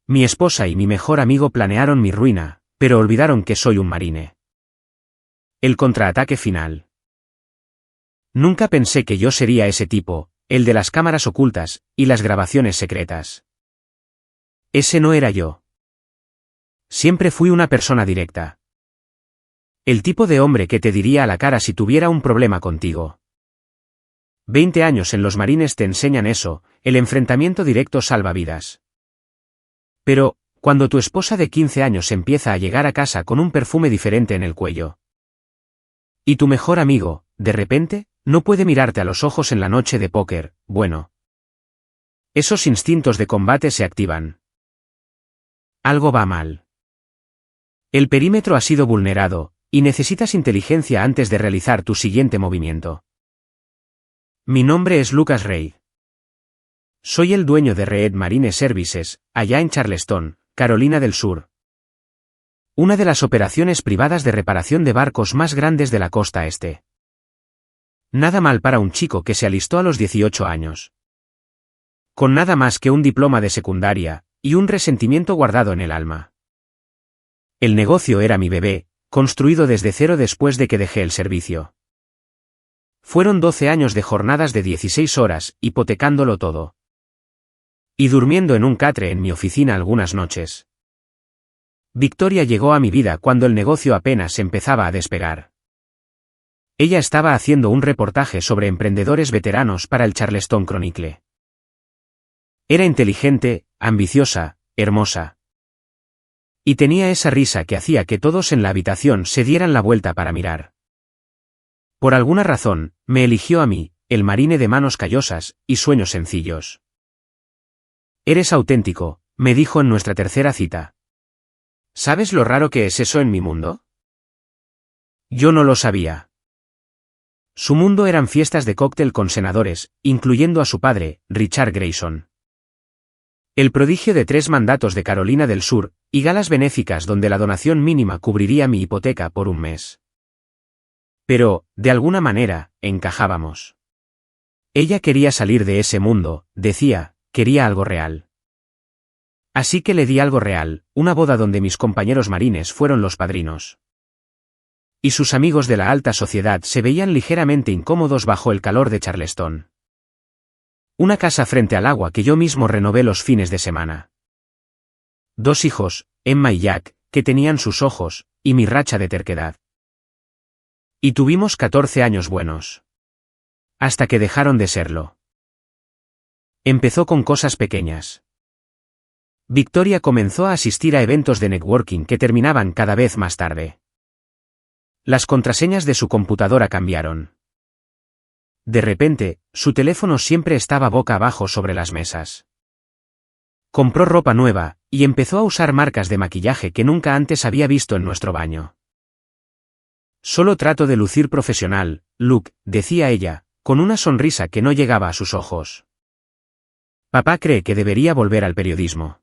Mi esposa y mi mejor amigo planearon mi ruina, pero olvidaron que soy un marine. El contraataque final. Nunca pensé que yo sería ese tipo, el de las cámaras ocultas y las grabaciones secretas. Ese no era yo. Siempre fui una persona directa. El tipo de hombre que te diría a la cara si tuviera un problema contigo. 20 años en los marines te enseñan eso, el enfrentamiento directo salva vidas. Pero, cuando tu esposa de 15 años empieza a llegar a casa con un perfume diferente en el cuello. Y tu mejor amigo, de repente, no puede mirarte a los ojos en la noche de póker, bueno. Esos instintos de combate se activan. Algo va mal. El perímetro ha sido vulnerado, y necesitas inteligencia antes de realizar tu siguiente movimiento. Mi nombre es Lucas Reid. Soy el dueño de Reed Marine Services, allá en Charleston, Carolina del Sur. Una de las operaciones privadas de reparación de barcos más grandes de la costa este. Nada mal para un chico que se alistó a los 18 años. Con nada más que un diploma de secundaria, y un resentimiento guardado en el alma. El negocio era mi bebé, construido desde cero después de que dejé el servicio. Fueron 12 años de jornadas de 16 horas, hipotecándolo todo. Y durmiendo en un catre en mi oficina algunas noches. Victoria llegó a mi vida cuando el negocio apenas empezaba a despegar. Ella estaba haciendo un reportaje sobre emprendedores veteranos para el Charleston Chronicle. Era inteligente, ambiciosa, hermosa. Y tenía esa risa que hacía que todos en la habitación se dieran la vuelta para mirar. Por alguna razón, me eligió a mí, el marine de manos callosas y sueños sencillos. Eres auténtico, me dijo en nuestra tercera cita. ¿Sabes lo raro que es eso en mi mundo? Yo no lo sabía. Su mundo eran fiestas de cóctel con senadores, incluyendo a su padre, Richard Grayson. El prodigio de 3 mandatos de Carolina del Sur, y galas benéficas donde la donación mínima cubriría mi hipoteca por un mes. Pero, de alguna manera, encajábamos. Ella quería salir de ese mundo, decía, quería algo real. Así que le di algo real, una boda donde mis compañeros marines fueron los padrinos. Y sus amigos de la alta sociedad se veían ligeramente incómodos bajo el calor de Charleston. Una casa frente al agua que yo mismo renové los fines de semana. 2 hijos, Emma y Jack, que tenían sus ojos, y mi racha de terquedad. Y tuvimos 14 años buenos. Hasta que dejaron de serlo. Empezó con cosas pequeñas. Victoria comenzó a asistir a eventos de networking que terminaban cada vez más tarde. Las contraseñas de su computadora cambiaron. De repente, su teléfono siempre estaba boca abajo sobre las mesas. Compró ropa nueva, y empezó a usar marcas de maquillaje que nunca antes había visto en nuestro baño. Solo trato de lucir profesional, Luke, decía ella, con una sonrisa que no llegaba a sus ojos. Papá cree que debería volver al periodismo.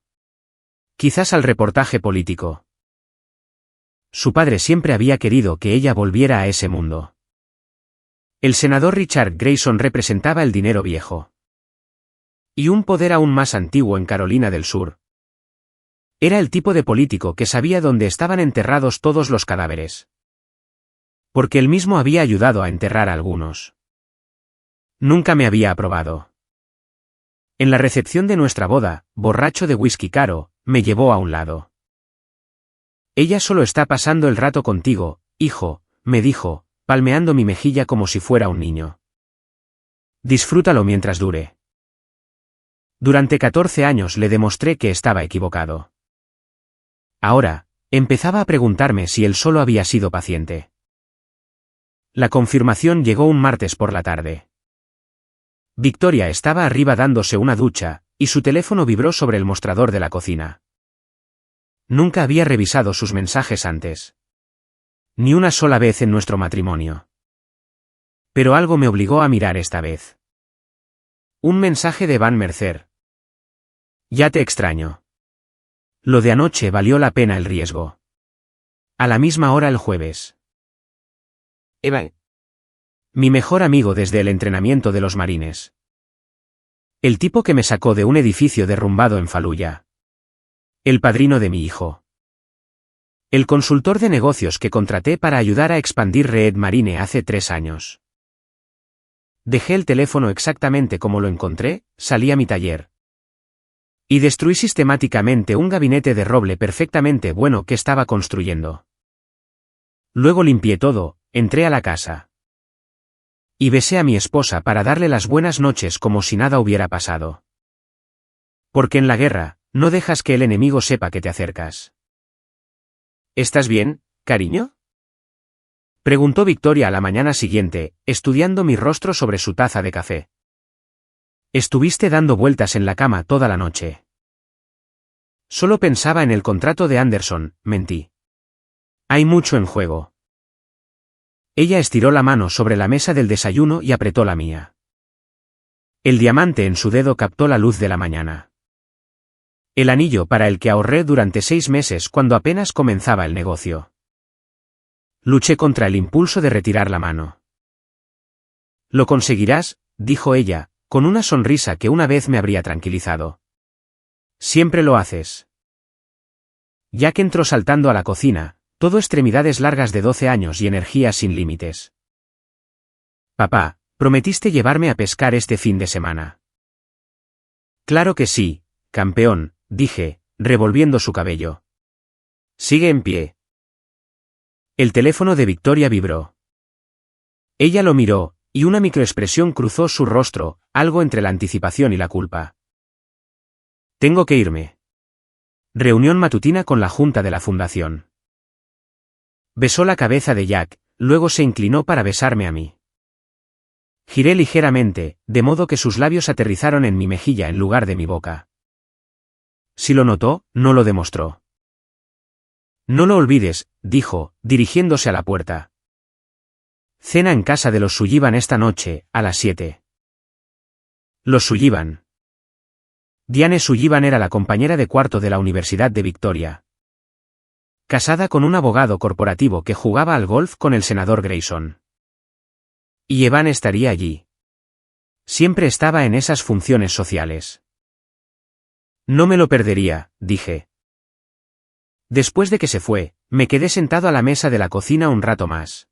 Quizás al reportaje político. Su padre siempre había querido que ella volviera a ese mundo. El senador Richard Grayson representaba el dinero viejo. Y un poder aún más antiguo en Carolina del Sur. Era el tipo de político que sabía dónde estaban enterrados todos los cadáveres. Porque él mismo había ayudado a enterrar a algunos. Nunca me había aprobado. En la recepción de nuestra boda, borracho de whisky caro, me llevó a un lado. Ella solo está pasando el rato contigo, hijo, me dijo, palmeando mi mejilla como si fuera un niño. Disfrútalo mientras dure. Durante 14 años le demostré que estaba equivocado. Ahora, empezaba a preguntarme si él solo había sido paciente. La confirmación llegó un martes por la tarde. Victoria estaba arriba dándose una ducha, y su teléfono vibró sobre el mostrador de la cocina. Nunca había revisado sus mensajes antes. Ni una sola vez en nuestro matrimonio. Pero algo me obligó a mirar esta vez. Un mensaje de Van Mercer. Ya te extraño. Lo de anoche valió la pena el riesgo. A la misma hora el jueves. Eva. Mi mejor amigo desde el entrenamiento de los marines. El tipo que me sacó de un edificio derrumbado en Fallujah. El padrino de mi hijo. El consultor de negocios que contraté para ayudar a expandir Red Marine hace 3 años. Dejé el teléfono exactamente como lo encontré, salí a mi taller. Y destruí sistemáticamente un gabinete de roble perfectamente bueno que estaba construyendo. Luego limpié todo, entré a la casa. Y besé a mi esposa para darle las buenas noches como si nada hubiera pasado. Porque en la guerra, no dejas que el enemigo sepa que te acercas. ¿Estás bien, cariño? Preguntó Victoria a la mañana siguiente, estudiando mi rostro sobre su taza de café. Estuviste dando vueltas en la cama toda la noche. Solo pensaba en el contrato de Anderson, mentí. Hay mucho en juego. Ella estiró la mano sobre la mesa del desayuno y apretó la mía. El diamante en su dedo captó la luz de la mañana. El anillo para el que ahorré durante 6 meses cuando apenas comenzaba el negocio. Luché contra el impulso de retirar la mano. Lo conseguirás, dijo ella, con una sonrisa que una vez me habría tranquilizado. Siempre lo haces. Jack entró saltando a la cocina, todo extremidades largas de 12 años y energía sin límites. Papá, prometiste llevarme a pescar este fin de semana. Claro que sí, campeón, dije, revolviendo su cabello. Sigue en pie. El teléfono de Victoria vibró. Ella lo miró, y una microexpresión cruzó su rostro, algo entre la anticipación y la culpa. Tengo que irme. Reunión matutina con la junta de la fundación. Besó la cabeza de Jack, luego se inclinó para besarme a mí. Giré ligeramente, de modo que sus labios aterrizaron en mi mejilla en lugar de mi boca. Si lo notó, no lo demostró. No lo olvides, dijo, dirigiéndose a la puerta. Cena en casa de los Sullivan esta noche, a las 7. Los Sullivan. Diane Sullivan era la compañera de cuarto de la Universidad de Victoria. Casada con un abogado corporativo que jugaba al golf con el senador Grayson. Y Evan estaría allí. Siempre estaba en esas funciones sociales. No me lo perdería, dije. Después de que se fue, me quedé sentado a la mesa de la cocina un rato más.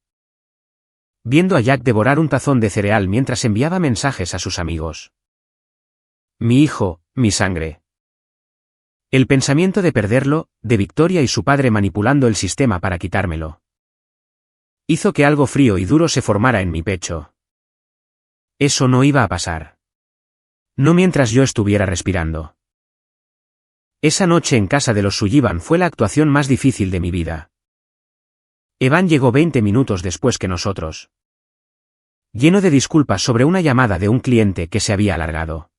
Viendo a Jack devorar un tazón de cereal mientras enviaba mensajes a sus amigos. Mi hijo, mi sangre. El pensamiento de perderlo, de Victoria y su padre manipulando el sistema para quitármelo. Hizo que algo frío y duro se formara en mi pecho. Eso no iba a pasar. No mientras yo estuviera respirando. Esa noche en casa de los Sullivan fue la actuación más difícil de mi vida. Evan llegó 20 minutos después que nosotros. Lleno de disculpas sobre una llamada de un cliente que se había alargado.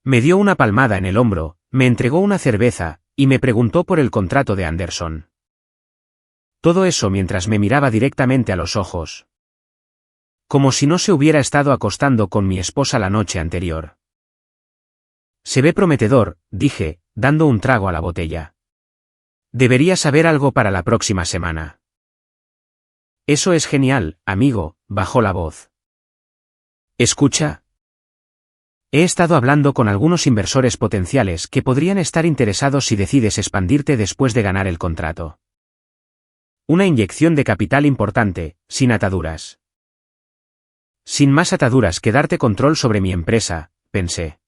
Me dio una palmada en el hombro, me entregó una cerveza, y me preguntó por el contrato de Anderson. Todo eso mientras me miraba directamente a los ojos. Como si no se hubiera estado acostando con mi esposa la noche anterior. Se ve prometedor, dije, dando un trago a la botella. Debería saber algo para la próxima semana. Eso es genial, amigo, bajó la voz. Escucha. He estado hablando con algunos inversores potenciales que podrían estar interesados si decides expandirte después de ganar el contrato. Una inyección de capital importante, sin ataduras. Sin más ataduras que darte control sobre mi empresa, pensé.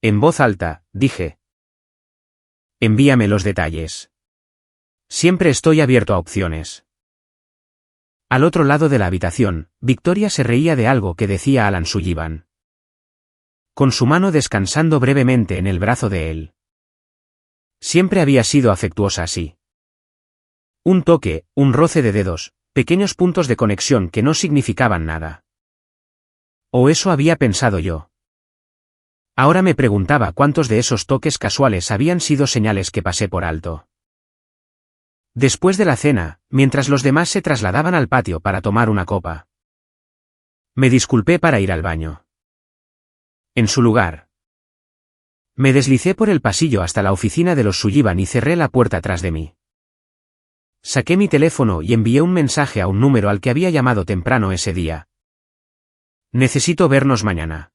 En voz alta, dije. Envíame los detalles. Siempre estoy abierto a opciones. Al otro lado de la habitación, Victoria se reía de algo que decía Alan Sullivan. Con su mano descansando brevemente en el brazo de él. Siempre había sido afectuosa así. Un toque, un roce de dedos, pequeños puntos de conexión que no significaban nada. O eso había pensado yo. Ahora me preguntaba cuántos de esos toques casuales habían sido señales que pasé por alto. Después de la cena, mientras los demás se trasladaban al patio para tomar una copa. Me disculpé para ir al baño. En su lugar. Me deslicé por el pasillo hasta la oficina de los Sullivan y cerré la puerta tras de mí. Saqué mi teléfono y envié un mensaje a un número al que había llamado temprano ese día. Necesito vernos mañana.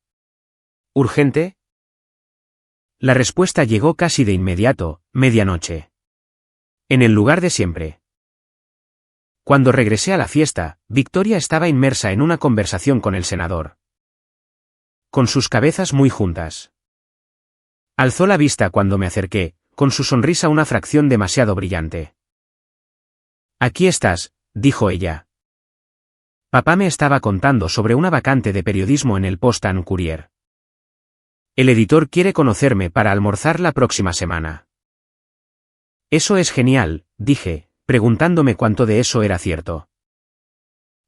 ¿Urgente? La respuesta llegó casi de inmediato, medianoche. En el lugar de siempre. Cuando regresé a la fiesta, Victoria estaba inmersa en una conversación con el senador. Con sus cabezas muy juntas. Alzó la vista cuando me acerqué, con su sonrisa una fracción demasiado brillante. Aquí estás, dijo ella. Papá me estaba contando sobre una vacante de periodismo en el Post-and-Courier. El editor quiere conocerme para almorzar la próxima semana. Eso es genial, dije, preguntándome cuánto de eso era cierto.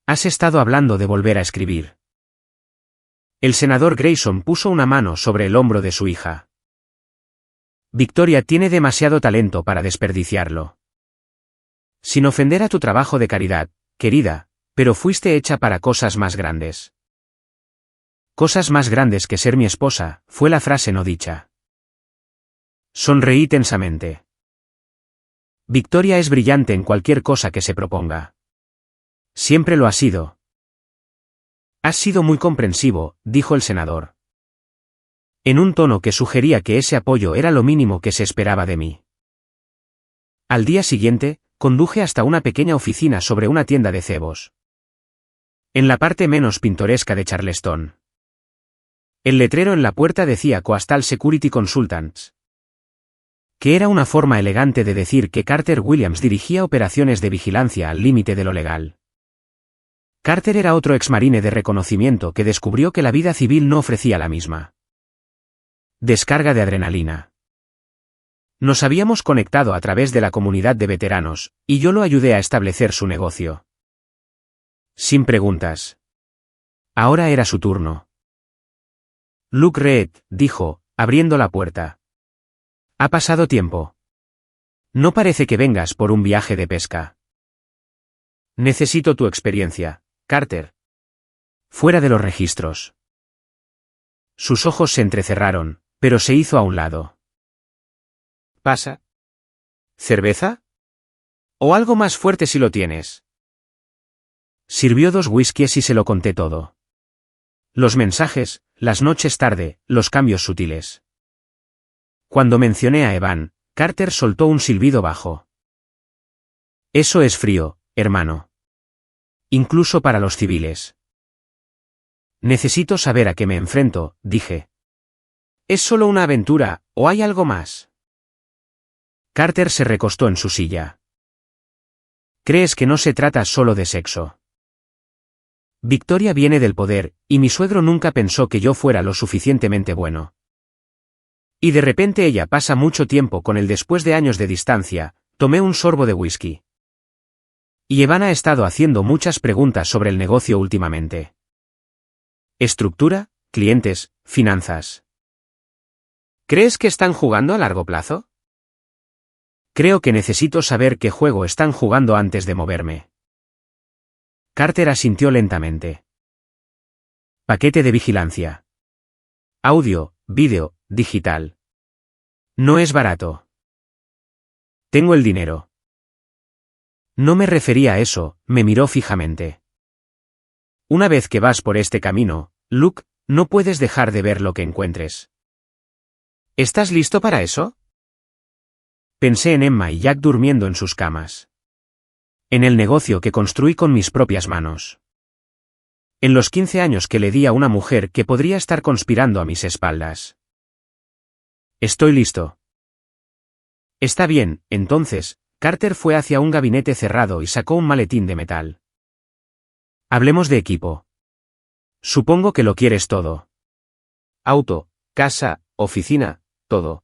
Has estado hablando de volver a escribir. El senador Grayson puso una mano sobre el hombro de su hija. Victoria tiene demasiado talento para desperdiciarlo. Sin ofender a tu trabajo de caridad, querida, pero fuiste hecha para cosas más grandes. Cosas más grandes que ser mi esposa, fue la frase no dicha. Sonreí tensamente. Victoria es brillante en cualquier cosa que se proponga. Siempre lo ha sido. Has sido muy comprensivo, dijo el senador. En un tono que sugería que ese apoyo era lo mínimo que se esperaba de mí. Al día siguiente, conduje hasta una pequeña oficina sobre una tienda de cebos. En la parte menos pintoresca de Charleston. El letrero en la puerta decía Coastal Security Consultants. Que era una forma elegante de decir que Carter Williams dirigía operaciones de vigilancia al límite de lo legal. Carter era otro exmarine de reconocimiento que descubrió que la vida civil no ofrecía la misma descarga de adrenalina. Nos habíamos conectado a través de la comunidad de veteranos, y yo lo ayudé a establecer su negocio. Sin preguntas. Ahora era su turno. Luke Reed, dijo, abriendo la puerta. Ha pasado tiempo. No parece que vengas por un viaje de pesca. Necesito tu experiencia, Carter. Fuera de los registros. Sus ojos se entrecerraron, pero se hizo a un lado. ¿Pasa? ¿Cerveza? ¿O algo más fuerte si lo tienes? Sirvió 2 whiskies y se lo conté todo. Los mensajes, las noches tarde, los cambios sutiles. Cuando mencioné a Evan, Carter soltó un silbido bajo. Eso es frío, hermano. Incluso para los civiles. Necesito saber a qué me enfrento, dije. ¿Es solo una aventura, o hay algo más? Carter se recostó en su silla. ¿Crees que no se trata solo de sexo? Victoria viene del poder, y mi suegro nunca pensó que yo fuera lo suficientemente bueno. Y de repente ella pasa mucho tiempo con él después de años de distancia, tomé un sorbo de whisky. Y Evan ha estado haciendo muchas preguntas sobre el negocio últimamente. Estructura, clientes, finanzas. ¿Crees que están jugando a largo plazo? Creo que necesito saber qué juego están jugando antes de moverme. Carter asintió lentamente. Paquete de vigilancia. Audio, vídeo, digital. No es barato. Tengo el dinero. No me refería a eso, me miró fijamente. Una vez que vas por este camino, Luke, no puedes dejar de ver lo que encuentres. ¿Estás listo para eso? Pensé en Emma y Jack durmiendo en sus camas. En el negocio que construí con mis propias manos. En los 15 años que le di a una mujer que podría estar conspirando a mis espaldas. Estoy listo. Está bien, entonces, Carter fue hacia un gabinete cerrado y sacó un maletín de metal. Hablemos de equipo. Supongo que lo quieres todo. Auto, casa, oficina, todo.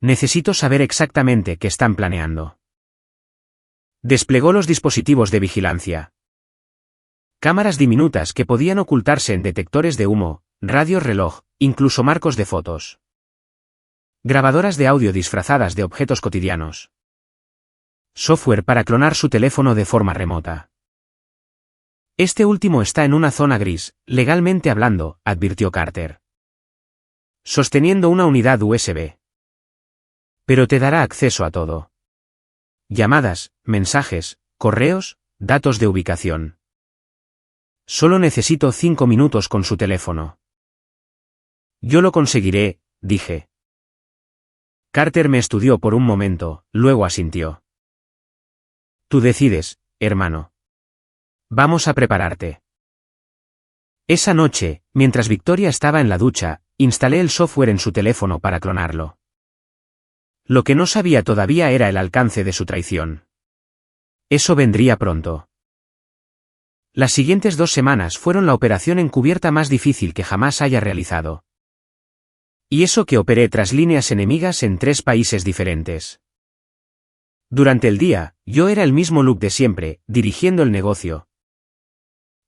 Necesito saber exactamente qué están planeando. Desplegó los dispositivos de vigilancia. Cámaras diminutas que podían ocultarse en detectores de humo, radios reloj, incluso marcos de fotos. Grabadoras de audio disfrazadas de objetos cotidianos. Software para clonar su teléfono de forma remota. Este último está en una zona gris, legalmente hablando, advirtió Carter. Sosteniendo una unidad USB. Pero te dará acceso a todo. Llamadas, mensajes, correos, datos de ubicación. Solo necesito 5 minutos con su teléfono. Yo lo conseguiré, dije. Carter me estudió por un momento, luego asintió. Tú decides, hermano. Vamos a prepararte. Esa noche, mientras Victoria estaba en la ducha, instalé el software en su teléfono para clonarlo. Lo que no sabía todavía era el alcance de su traición. Eso vendría pronto. Las siguientes 2 semanas fueron la operación encubierta más difícil que jamás haya realizado. Y eso que operé tras líneas enemigas en 3 países diferentes. Durante el día, yo era el mismo Luke de siempre, dirigiendo el negocio.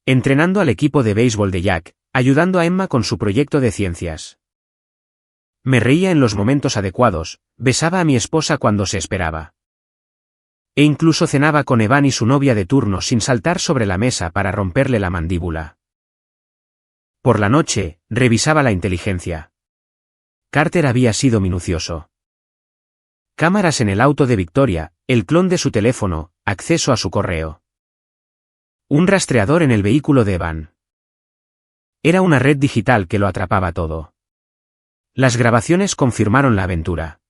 Entrenando al equipo de béisbol de Jack, ayudando a Emma con su proyecto de ciencias. Me reía en los momentos adecuados, besaba a mi esposa cuando se esperaba. E incluso cenaba con Evan y su novia de turno sin saltar sobre la mesa para romperle la mandíbula. Por la noche, revisaba la inteligencia. Carter había sido minucioso. Cámaras en el auto de Victoria, el clon de su teléfono, acceso a su correo. Un rastreador en el vehículo de Evan. Era una red digital que lo atrapaba todo. Las grabaciones confirmaron la aventura.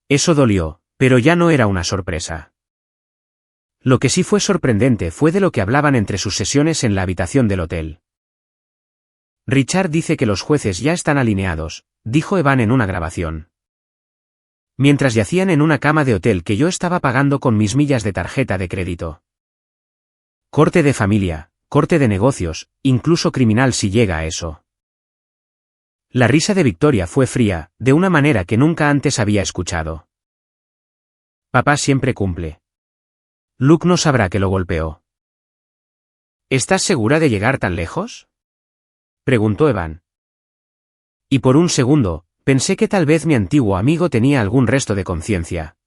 Eso dolió, pero ya no era una sorpresa. Lo que sí fue sorprendente fue de lo que hablaban entre sus sesiones en la habitación del hotel. Richard dice que los jueces ya están alineados, dijo Evan en una grabación. Mientras yacían en una cama de hotel que yo estaba pagando con mis millas de tarjeta de crédito. Corte de familia, corte de negocios, incluso criminal si llega a eso. La risa de Victoria fue fría, de una manera que nunca antes había escuchado. Papá siempre cumple. Luke no sabrá que lo golpeó. ¿Estás segura de llegar tan lejos? Preguntó Evan. Y por un segundo, pensé que tal vez mi antiguo amigo tenía algún resto de conciencia.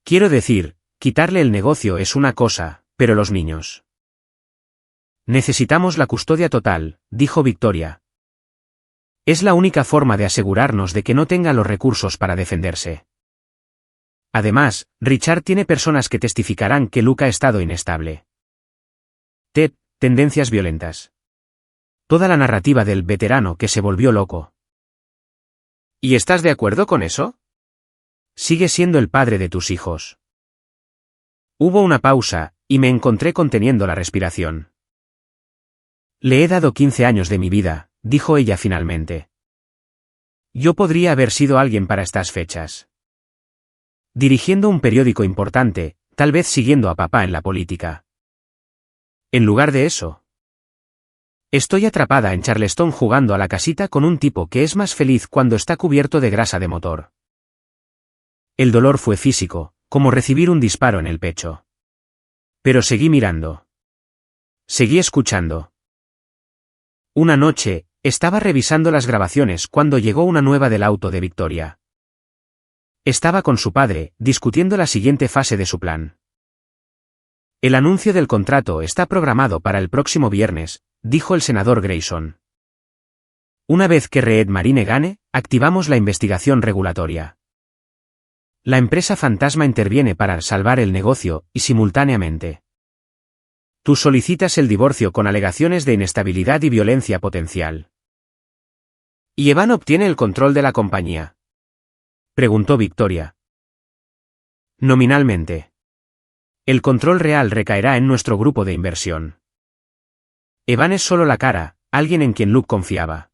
Quiero decir, quitarle el negocio es una cosa, pero los niños. Necesitamos la custodia total, dijo Victoria. Es la única forma de asegurarnos de que no tenga los recursos para defenderse. Además, Richard tiene personas que testificarán que Luke ha estado inestable. Tendencias violentas. Toda la narrativa del veterano que se volvió loco. ¿Y estás de acuerdo con eso? Sigue siendo el padre de tus hijos. Hubo una pausa, y me encontré conteniendo la respiración. Le he dado 15 años de mi vida, dijo ella finalmente. Yo podría haber sido alguien para estas fechas. Dirigiendo un periódico importante, tal vez siguiendo a papá en la política. En lugar de eso. Estoy atrapada en Charleston jugando a la casita con un tipo que es más feliz cuando está cubierto de grasa de motor. El dolor fue físico, como recibir un disparo en el pecho. Pero seguí mirando. Seguí escuchando. Una noche, estaba revisando las grabaciones cuando llegó una nueva del auto de Victoria. Estaba con su padre, discutiendo la siguiente fase de su plan. El anuncio del contrato está programado para el próximo viernes, dijo el senador Grayson. Una vez que Red Marine gane, activamos la investigación regulatoria. La empresa fantasma interviene para salvar el negocio, y simultáneamente. Tú solicitas el divorcio con alegaciones de inestabilidad y violencia potencial. ¿Y Evan obtiene el control de la compañía? Preguntó Victoria. Nominalmente. El control real recaerá en nuestro grupo de inversión. Evan es solo la cara, alguien en quien Luke confiaba.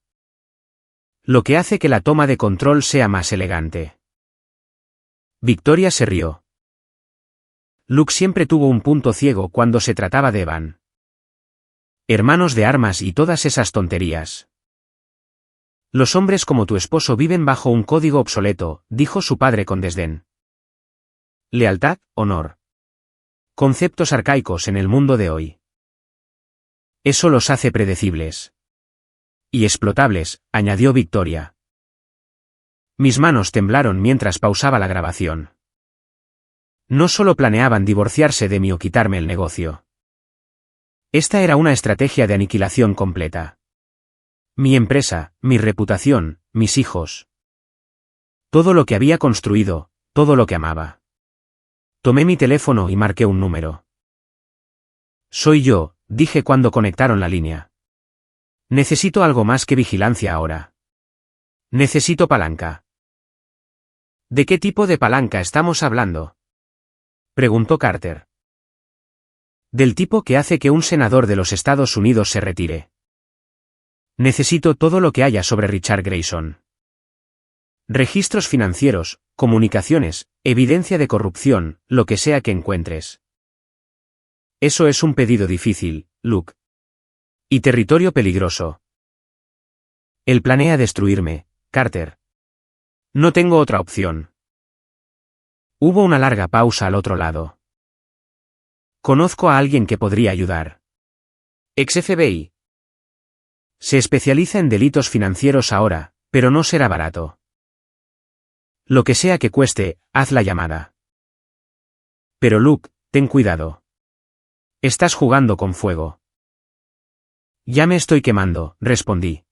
Lo que hace que la toma de control sea más elegante. Victoria se rió. Luke siempre tuvo un punto ciego cuando se trataba de Evan. Hermanos de armas y todas esas tonterías. Los hombres como tu esposo viven bajo un código obsoleto, dijo su padre con desdén. Lealtad, honor. Conceptos arcaicos en el mundo de hoy. Eso los hace predecibles. Y explotables, añadió Victoria. Mis manos temblaron mientras pausaba la grabación. No solo planeaban divorciarse de mí o quitarme el negocio. Esta era una estrategia de aniquilación completa. Mi empresa, mi reputación, mis hijos. Todo lo que había construido, todo lo que amaba. Tomé mi teléfono y marqué un número. Soy yo, dije cuando conectaron la línea. Necesito algo más que vigilancia ahora. Necesito palanca. ¿De qué tipo de palanca estamos hablando?, preguntó Carter. Del tipo que hace que un senador de los Estados Unidos se retire. Necesito todo lo que haya sobre Richard Grayson. Registros financieros, comunicaciones, evidencia de corrupción, lo que sea que encuentres. Eso es un pedido difícil, Luke. Y territorio peligroso. Él planea destruirme, Carter. No tengo otra opción. Hubo una larga pausa al otro lado. Conozco a alguien que podría ayudar. Ex-FBI. Se especializa en delitos financieros ahora, pero no será barato. Lo que sea que cueste, haz la llamada. Pero Luke, ten cuidado. Estás jugando con fuego. Ya me estoy quemando, respondí.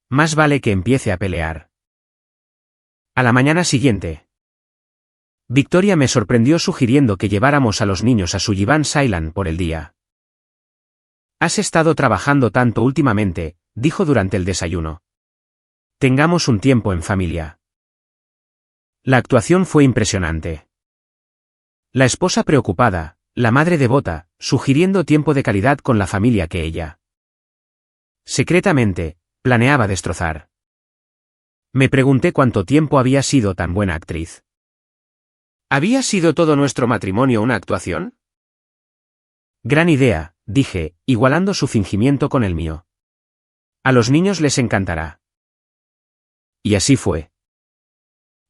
Más vale que empiece a pelear. A la mañana siguiente. Victoria me sorprendió sugiriendo que lleváramos a los niños a Sullivan's Island por el día. Has estado trabajando tanto últimamente, dijo durante el desayuno. Tengamos un tiempo en familia. La actuación fue impresionante. La esposa preocupada, la madre devota, sugiriendo tiempo de calidad con la familia que ella. Secretamente, planeaba destrozar. Me pregunté cuánto tiempo había sido tan buena actriz. ¿Había sido todo nuestro matrimonio una actuación? Gran idea, dije, igualando su fingimiento con el mío. A los niños les encantará. Y así fue.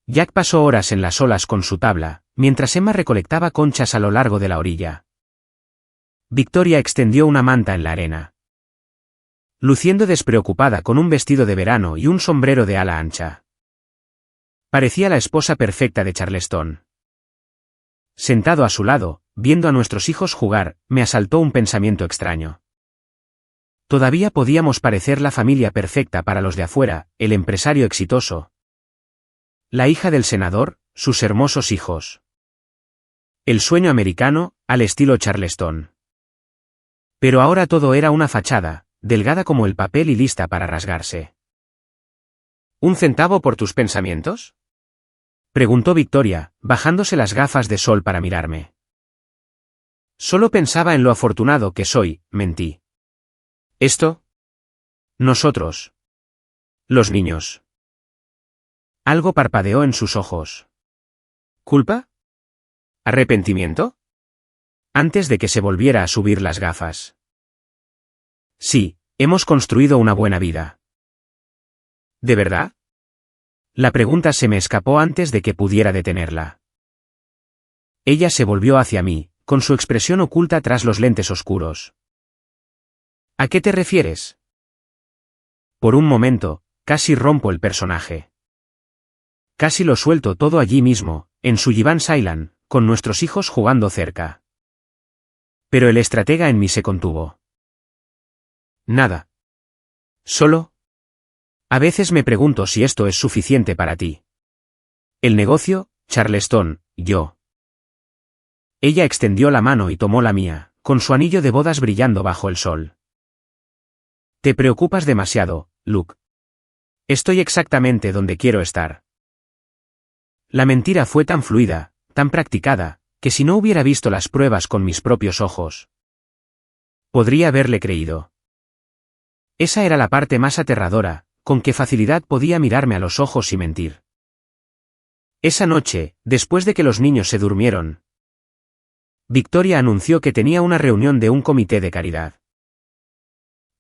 Jack pasó horas en las olas con su tabla, mientras Emma recolectaba conchas a lo largo de la orilla. Victoria extendió una manta en la arena. Luciendo despreocupada con un vestido de verano y un sombrero de ala ancha. Parecía la esposa perfecta de Charleston. Sentado a su lado, viendo a nuestros hijos jugar, me asaltó un pensamiento extraño. Todavía podíamos parecer la familia perfecta para los de afuera, el empresario exitoso. La hija del senador, sus hermosos hijos. El sueño americano, al estilo Charleston. Pero ahora todo era una fachada, delgada como el papel y lista para rasgarse. ¿Un centavo por tus pensamientos?, preguntó Victoria, bajándose las gafas de sol para mirarme. Solo pensaba en lo afortunado que soy, mentí. ¿Esto? Nosotros. Los niños. Algo parpadeó en sus ojos. ¿Culpa? ¿Arrepentimiento? Antes de que se volviera a subir las gafas. Sí, hemos construido una buena vida. ¿De verdad? La pregunta se me escapó antes de que pudiera detenerla. Ella se volvió hacia mí, con su expresión oculta tras los lentes oscuros. ¿A qué te refieres? Por un momento, casi rompo el personaje. Casi lo suelto todo allí mismo, en Sullivan's Island, con nuestros hijos jugando cerca. Pero el estratega en mí se contuvo. Nada. Solo. A veces me pregunto si esto es suficiente para ti. El negocio, Charleston, yo. Ella extendió la mano y tomó la mía, con su anillo de bodas brillando bajo el sol. Te preocupas demasiado, Luke. Estoy exactamente donde quiero estar. La mentira fue tan fluida, tan practicada, que si no hubiera visto las pruebas con mis propios ojos, podría haberle creído. Esa era la parte más aterradora, con qué facilidad podía mirarme a los ojos y mentir. Esa noche, después de que los niños se durmieron, Victoria anunció que tenía una reunión de un comité de caridad.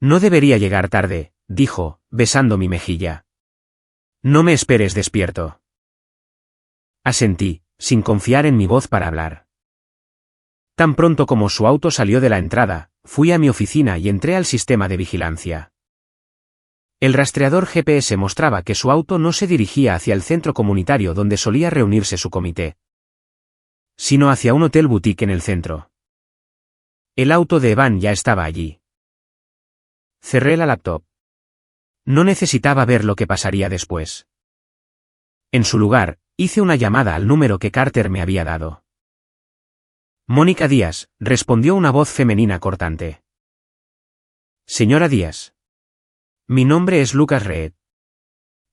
No debería llegar tarde, dijo, besando mi mejilla. No me esperes despierto. Asentí, sin confiar en mi voz para hablar. Tan pronto como su auto salió de la entrada, fui a mi oficina y entré al sistema de vigilancia. El rastreador GPS mostraba que su auto no se dirigía hacia el centro comunitario donde solía reunirse su comité, sino hacia un hotel boutique en el centro. El auto de Evan ya estaba allí. Cerré la laptop. No necesitaba ver lo que pasaría después. En su lugar, hice una llamada al número que Carter me había dado. Mónica Díaz, respondió una voz femenina cortante. Señora Díaz. Mi nombre es Lucas Reed.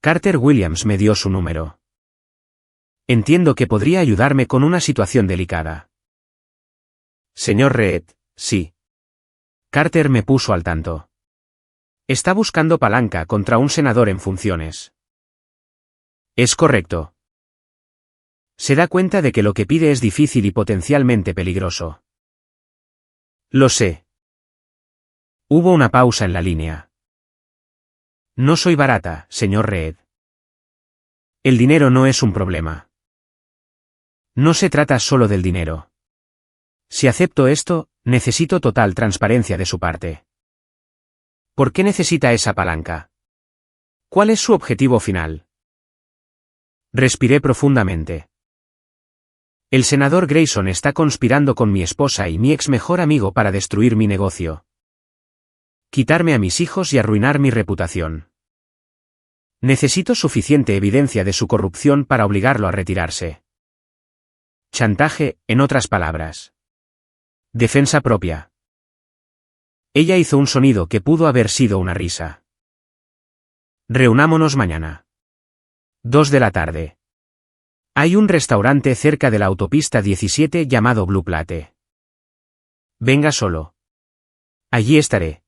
Carter Williams me dio su número. Entiendo que podría ayudarme con una situación delicada. Señor Reed, sí. Carter me puso al tanto. Está buscando palanca contra un senador en funciones. Es correcto. Se da cuenta de que lo que pide es difícil y potencialmente peligroso. Lo sé. Hubo una pausa en la línea. No soy barata, señor Reed. El dinero no es un problema. No se trata solo del dinero. Si acepto esto, necesito total transparencia de su parte. ¿Por qué necesita esa palanca? ¿Cuál es su objetivo final? Respiré profundamente. El senador Grayson está conspirando con mi esposa y mi ex mejor amigo para destruir mi negocio. Quitarme a mis hijos y arruinar mi reputación. Necesito suficiente evidencia de su corrupción para obligarlo a retirarse. Chantaje, en otras palabras. Defensa propia. Ella hizo un sonido que pudo haber sido una risa. Reunámonos mañana. 2 de la tarde. Hay un restaurante cerca de la autopista 17 llamado Blue Plate. Venga solo. Allí estaré.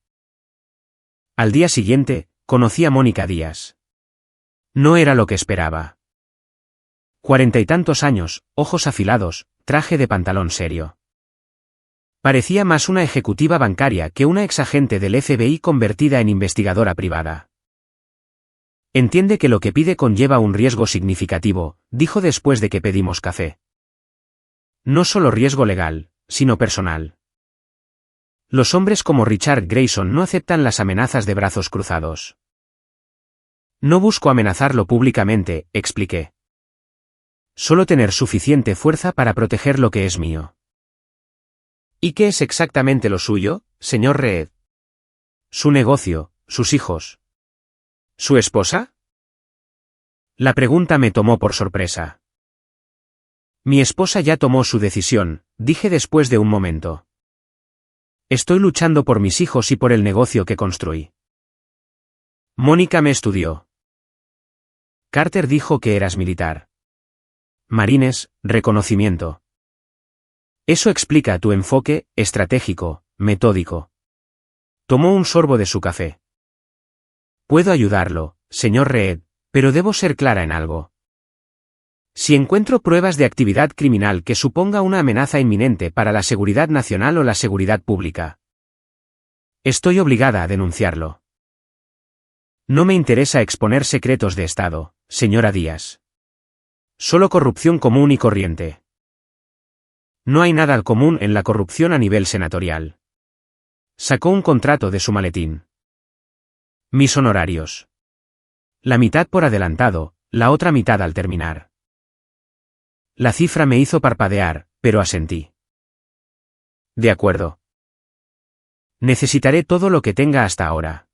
Al día siguiente, conocí a Mónica Díaz. No era lo que esperaba. 40 y tantos años, ojos afilados, traje de pantalón serio. Parecía más una ejecutiva bancaria que una exagente del FBI convertida en investigadora privada. Entiende que lo que pide conlleva un riesgo significativo, dijo después de que pedimos café. No solo riesgo legal, sino personal. Los hombres como Richard Grayson no aceptan las amenazas de brazos cruzados. No busco amenazarlo públicamente, expliqué. Solo tener suficiente fuerza para proteger lo que es mío. ¿Y qué es exactamente lo suyo, señor Reed? Su negocio, sus hijos. ¿Su esposa? La pregunta me tomó por sorpresa. Mi esposa ya tomó su decisión, dije después de un momento. Estoy luchando por mis hijos y por el negocio que construí. Mónica me estudió. Carter dijo que eras militar. Marines, reconocimiento. Eso explica tu enfoque, estratégico, metódico. Tomó un sorbo de su café. Puedo ayudarlo, señor Reed, pero debo ser clara en algo. Si encuentro pruebas de actividad criminal que suponga una amenaza inminente para la seguridad nacional o la seguridad pública, estoy obligada a denunciarlo. No me interesa exponer secretos de Estado, señora Díaz. Solo corrupción común y corriente. No hay nada al común en la corrupción a nivel senatorial. Sacó un contrato de su maletín. Mis honorarios. La mitad por adelantado, la otra mitad al terminar. La cifra me hizo parpadear, pero asentí. De acuerdo. Necesitaré todo lo que tenga hasta ahora.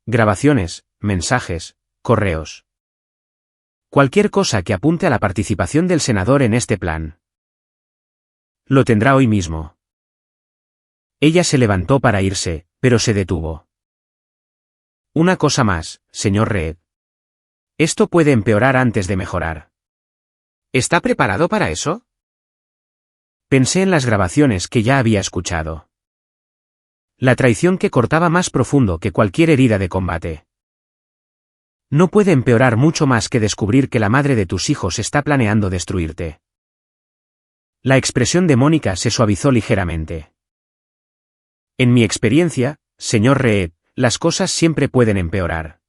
Grabaciones, mensajes, correos. Cualquier cosa que apunte a la participación del senador en este plan. Lo tendrá hoy mismo. Ella se levantó para irse, pero se detuvo. Una cosa más, señor Reed. Esto puede empeorar antes de mejorar. ¿Está preparado para eso? Pensé en las grabaciones que ya había escuchado. La traición que cortaba más profundo que cualquier herida de combate. No puede empeorar mucho más que descubrir que la madre de tus hijos está planeando destruirte. La expresión de Mónica se suavizó ligeramente. En mi experiencia, señor Reed, las cosas siempre pueden empeorar.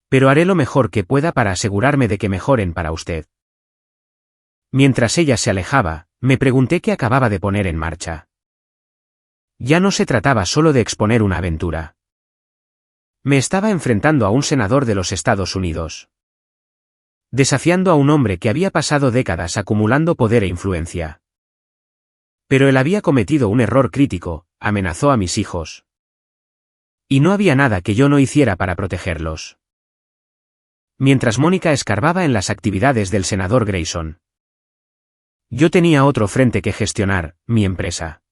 Pero haré lo mejor que pueda para asegurarme de que mejoren para usted. Mientras ella se alejaba, me pregunté qué acababa de poner en marcha. Ya no se trataba solo de exponer una aventura. Me estaba enfrentando a un senador de los Estados Unidos. Desafiando a un hombre que había pasado décadas acumulando poder e influencia. Pero él había cometido un error crítico, amenazó a mis hijos. Y no había nada que yo no hiciera para protegerlos. Mientras Mónica escarbaba en las actividades del senador Grayson. Yo tenía otro frente que gestionar, mi empresa.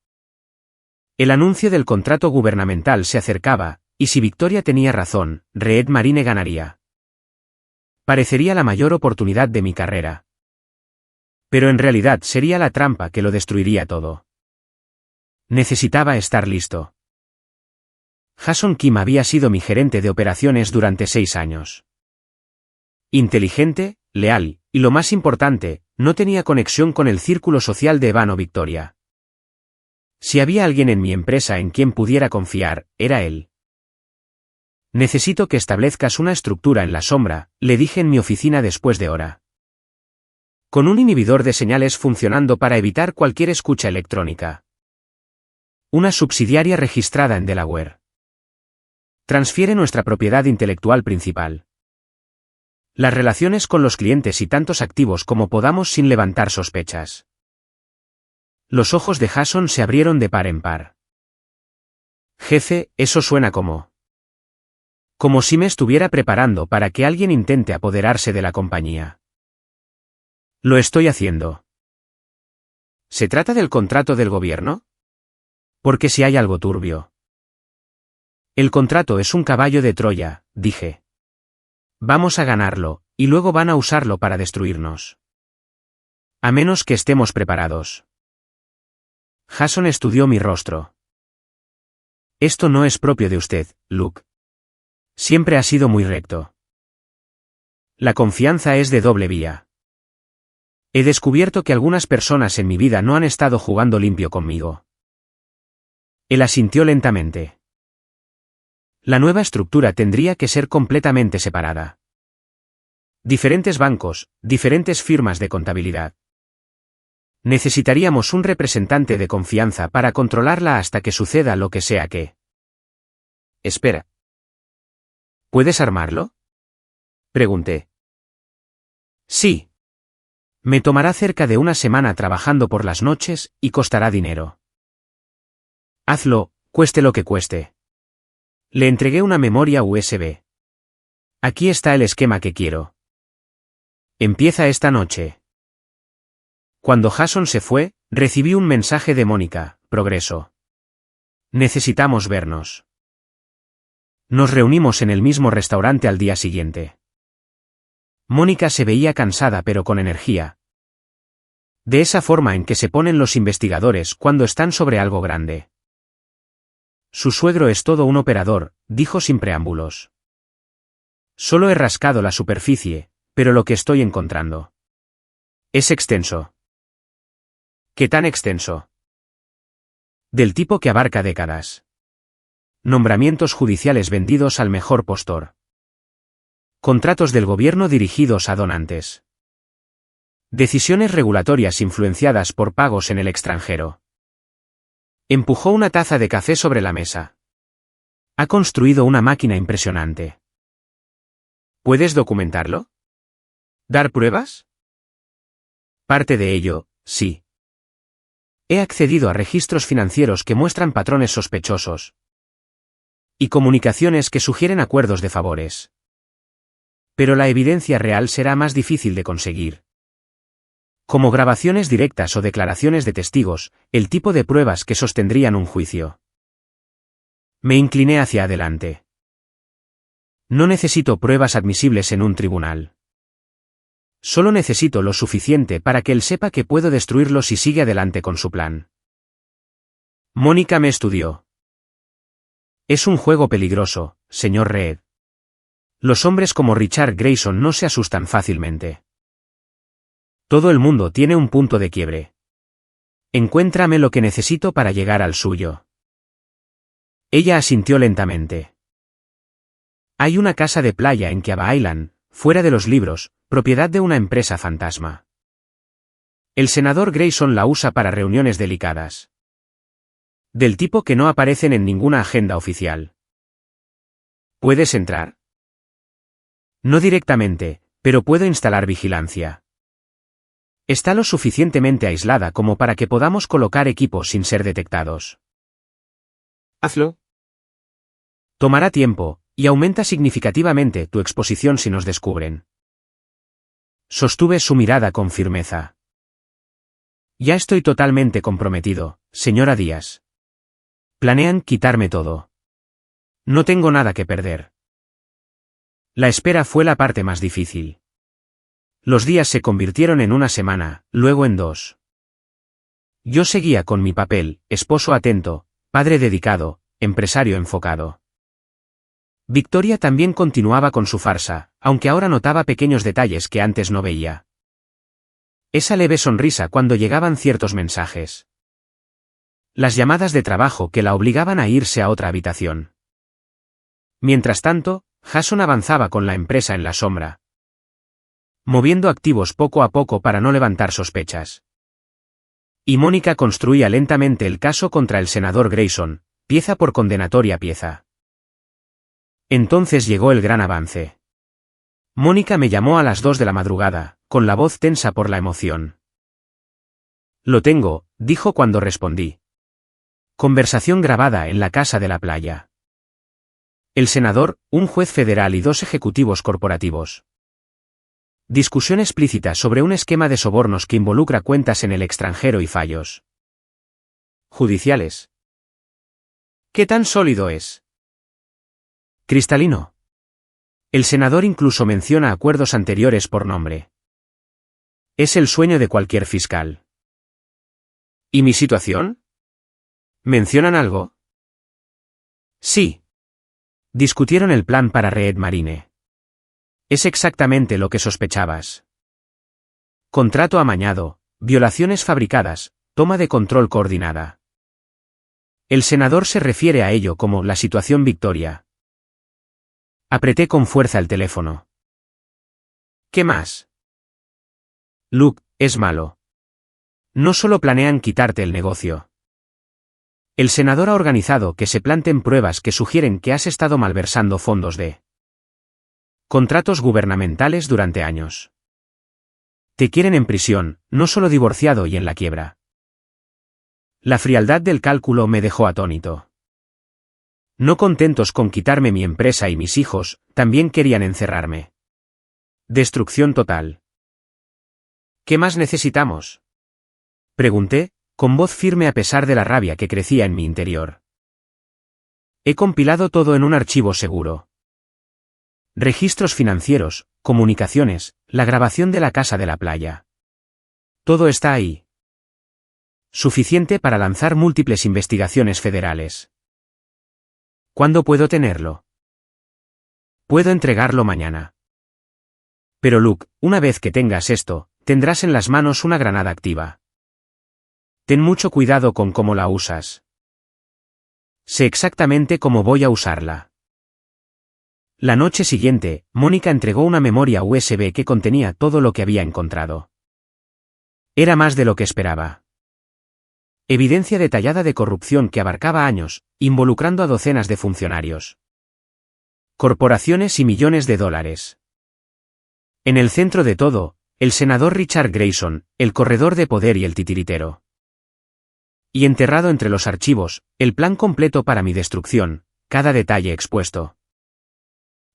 El anuncio del contrato gubernamental se acercaba, y si Victoria tenía razón, Reed Marine ganaría. Parecería la mayor oportunidad de mi carrera. Pero en realidad sería la trampa que lo destruiría todo. Necesitaba estar listo. Jason Kim había sido mi gerente de operaciones durante 6 años. Inteligente, leal, y lo más importante, no tenía conexión con el círculo social de Evan o Victoria. Si había alguien en mi empresa en quien pudiera confiar, era él. Necesito que establezcas una estructura en la sombra, le dije en mi oficina después de hora. Con un inhibidor de señales funcionando para evitar cualquier escucha electrónica. Una subsidiaria registrada en Delaware. Transfiere nuestra propiedad intelectual principal. Las relaciones con los clientes y tantos activos como podamos sin levantar sospechas. Los ojos de Jason se abrieron de par en par. Jefe, eso suena como si me estuviera preparando para que alguien intente apoderarse de la compañía. Lo estoy haciendo. ¿Se trata del contrato del gobierno? Porque si hay algo turbio. El contrato es un caballo de Troya, dije. Vamos a ganarlo, y luego van a usarlo para destruirnos. A menos que estemos preparados. Jason estudió mi rostro. Esto no es propio de usted, Luke. Siempre ha sido muy recto. La confianza es de doble vía. He descubierto que algunas personas en mi vida no han estado jugando limpio conmigo. Él asintió lentamente. La nueva estructura tendría que ser completamente separada. Diferentes bancos, diferentes firmas de contabilidad. Necesitaríamos un representante de confianza para controlarla hasta que suceda lo que sea que. Espera. ¿Puedes armarlo? Pregunté. Sí. Me tomará cerca de una semana trabajando por las noches, y costará dinero. Hazlo, cueste lo que cueste. Le entregué una memoria USB. Aquí está el esquema que quiero. Empieza esta noche. Cuando Jason se fue, recibí un mensaje de Mónica, progreso. Necesitamos vernos. Nos reunimos en el mismo restaurante al día siguiente. Mónica se veía cansada pero con energía. De esa forma en que se ponen los investigadores cuando están sobre algo grande. Su suegro es todo un operador, dijo sin preámbulos. Solo he rascado la superficie, pero lo que estoy encontrando es extenso. ¿Qué tan extenso? Del tipo que abarca décadas. Nombramientos judiciales vendidos al mejor postor. Contratos del gobierno dirigidos a donantes. Decisiones regulatorias influenciadas por pagos en el extranjero. Empujó una taza de café sobre la mesa. Ha construido una máquina impresionante. ¿Puedes documentarlo? ¿Dar pruebas? Parte de ello, sí. He accedido a registros financieros que muestran patrones sospechosos. Y comunicaciones que sugieren acuerdos de favores. Pero la evidencia real será más difícil de conseguir. Como grabaciones directas o declaraciones de testigos, el tipo de pruebas que sostendrían un juicio. Me incliné hacia adelante. No necesito pruebas admisibles en un tribunal. Solo necesito lo suficiente para que él sepa que puedo destruirlo si sigue adelante con su plan. Mónica me estudió. Es un juego peligroso, señor Reed. Los hombres como Richard Grayson no se asustan fácilmente. Todo el mundo tiene un punto de quiebre. Encuéntrame lo que necesito para llegar al suyo. Ella asintió lentamente. Hay una casa de playa en Kiava Island, fuera de los libros, propiedad de una empresa fantasma. El senador Grayson la usa para reuniones delicadas. Del tipo que no aparecen en ninguna agenda oficial. ¿Puedes entrar? No directamente, pero puedo instalar vigilancia. Está lo suficientemente aislada como para que podamos colocar equipos sin ser detectados. Hazlo. Tomará tiempo, y aumenta significativamente tu exposición si nos descubren. Sostuve su mirada con firmeza. Ya estoy totalmente comprometido, señora Díaz. Planean quitarme todo. No tengo nada que perder. La espera fue la parte más difícil. Los días se convirtieron en una semana, luego en 2. Yo seguía con mi papel, esposo atento, padre dedicado, empresario enfocado. Victoria también continuaba con su farsa, aunque ahora notaba pequeños detalles que antes no veía. Esa leve sonrisa cuando llegaban ciertos mensajes. Las llamadas de trabajo que la obligaban a irse a otra habitación. Mientras tanto, Jason avanzaba con la empresa en la sombra, moviendo activos poco a poco para no levantar sospechas. Y Mónica construía lentamente el caso contra el senador Grayson, pieza por condenatoria pieza. Entonces llegó el gran avance. Mónica me llamó a las 2 de la madrugada, con la voz tensa por la emoción. Lo tengo, dijo cuando respondí. Conversación grabada en la casa de la playa. El senador, un juez federal y 2 ejecutivos corporativos. Discusión explícita sobre un esquema de sobornos que involucra cuentas en el extranjero y fallos judiciales. ¿Qué tan sólido es? Cristalino. El senador incluso menciona acuerdos anteriores por nombre. Es el sueño de cualquier fiscal. ¿Y mi situación? ¿Mencionan algo? Sí. Discutieron el plan para Red Marine. Es exactamente lo que sospechabas. Contrato amañado, violaciones fabricadas, toma de control coordinada. El senador se refiere a ello como la situación Victoria. Apreté con fuerza el teléfono. ¿Qué más? Luke, es malo. No solo planean quitarte el negocio. El senador ha organizado que se planten pruebas que sugieren que has estado malversando fondos de contratos gubernamentales durante años. Te quieren en prisión, no solo divorciado y en la quiebra. La frialdad del cálculo me dejó atónito. No contentos con quitarme mi empresa y mis hijos, también querían encerrarme. Destrucción total. ¿Qué más necesitamos? Pregunté, con voz firme a pesar de la rabia que crecía en mi interior. He compilado todo en un archivo seguro. Registros financieros, comunicaciones, la grabación de la casa de la playa. Todo está ahí. Suficiente para lanzar múltiples investigaciones federales. ¿Cuándo puedo tenerlo? Puedo entregarlo mañana. Pero Luke, una vez que tengas esto, tendrás en las manos una granada activa. Ten mucho cuidado con cómo la usas. Sé exactamente cómo voy a usarla. La noche siguiente, Mónica entregó una memoria USB que contenía todo lo que había encontrado. Era más de lo que esperaba. Evidencia detallada de corrupción que abarcaba años, involucrando a docenas de funcionarios. Corporaciones y millones de dólares. En el centro de todo, el senador Richard Grayson, el corredor de poder y el titiritero. Y enterrado entre los archivos, el plan completo para mi destrucción, cada detalle expuesto.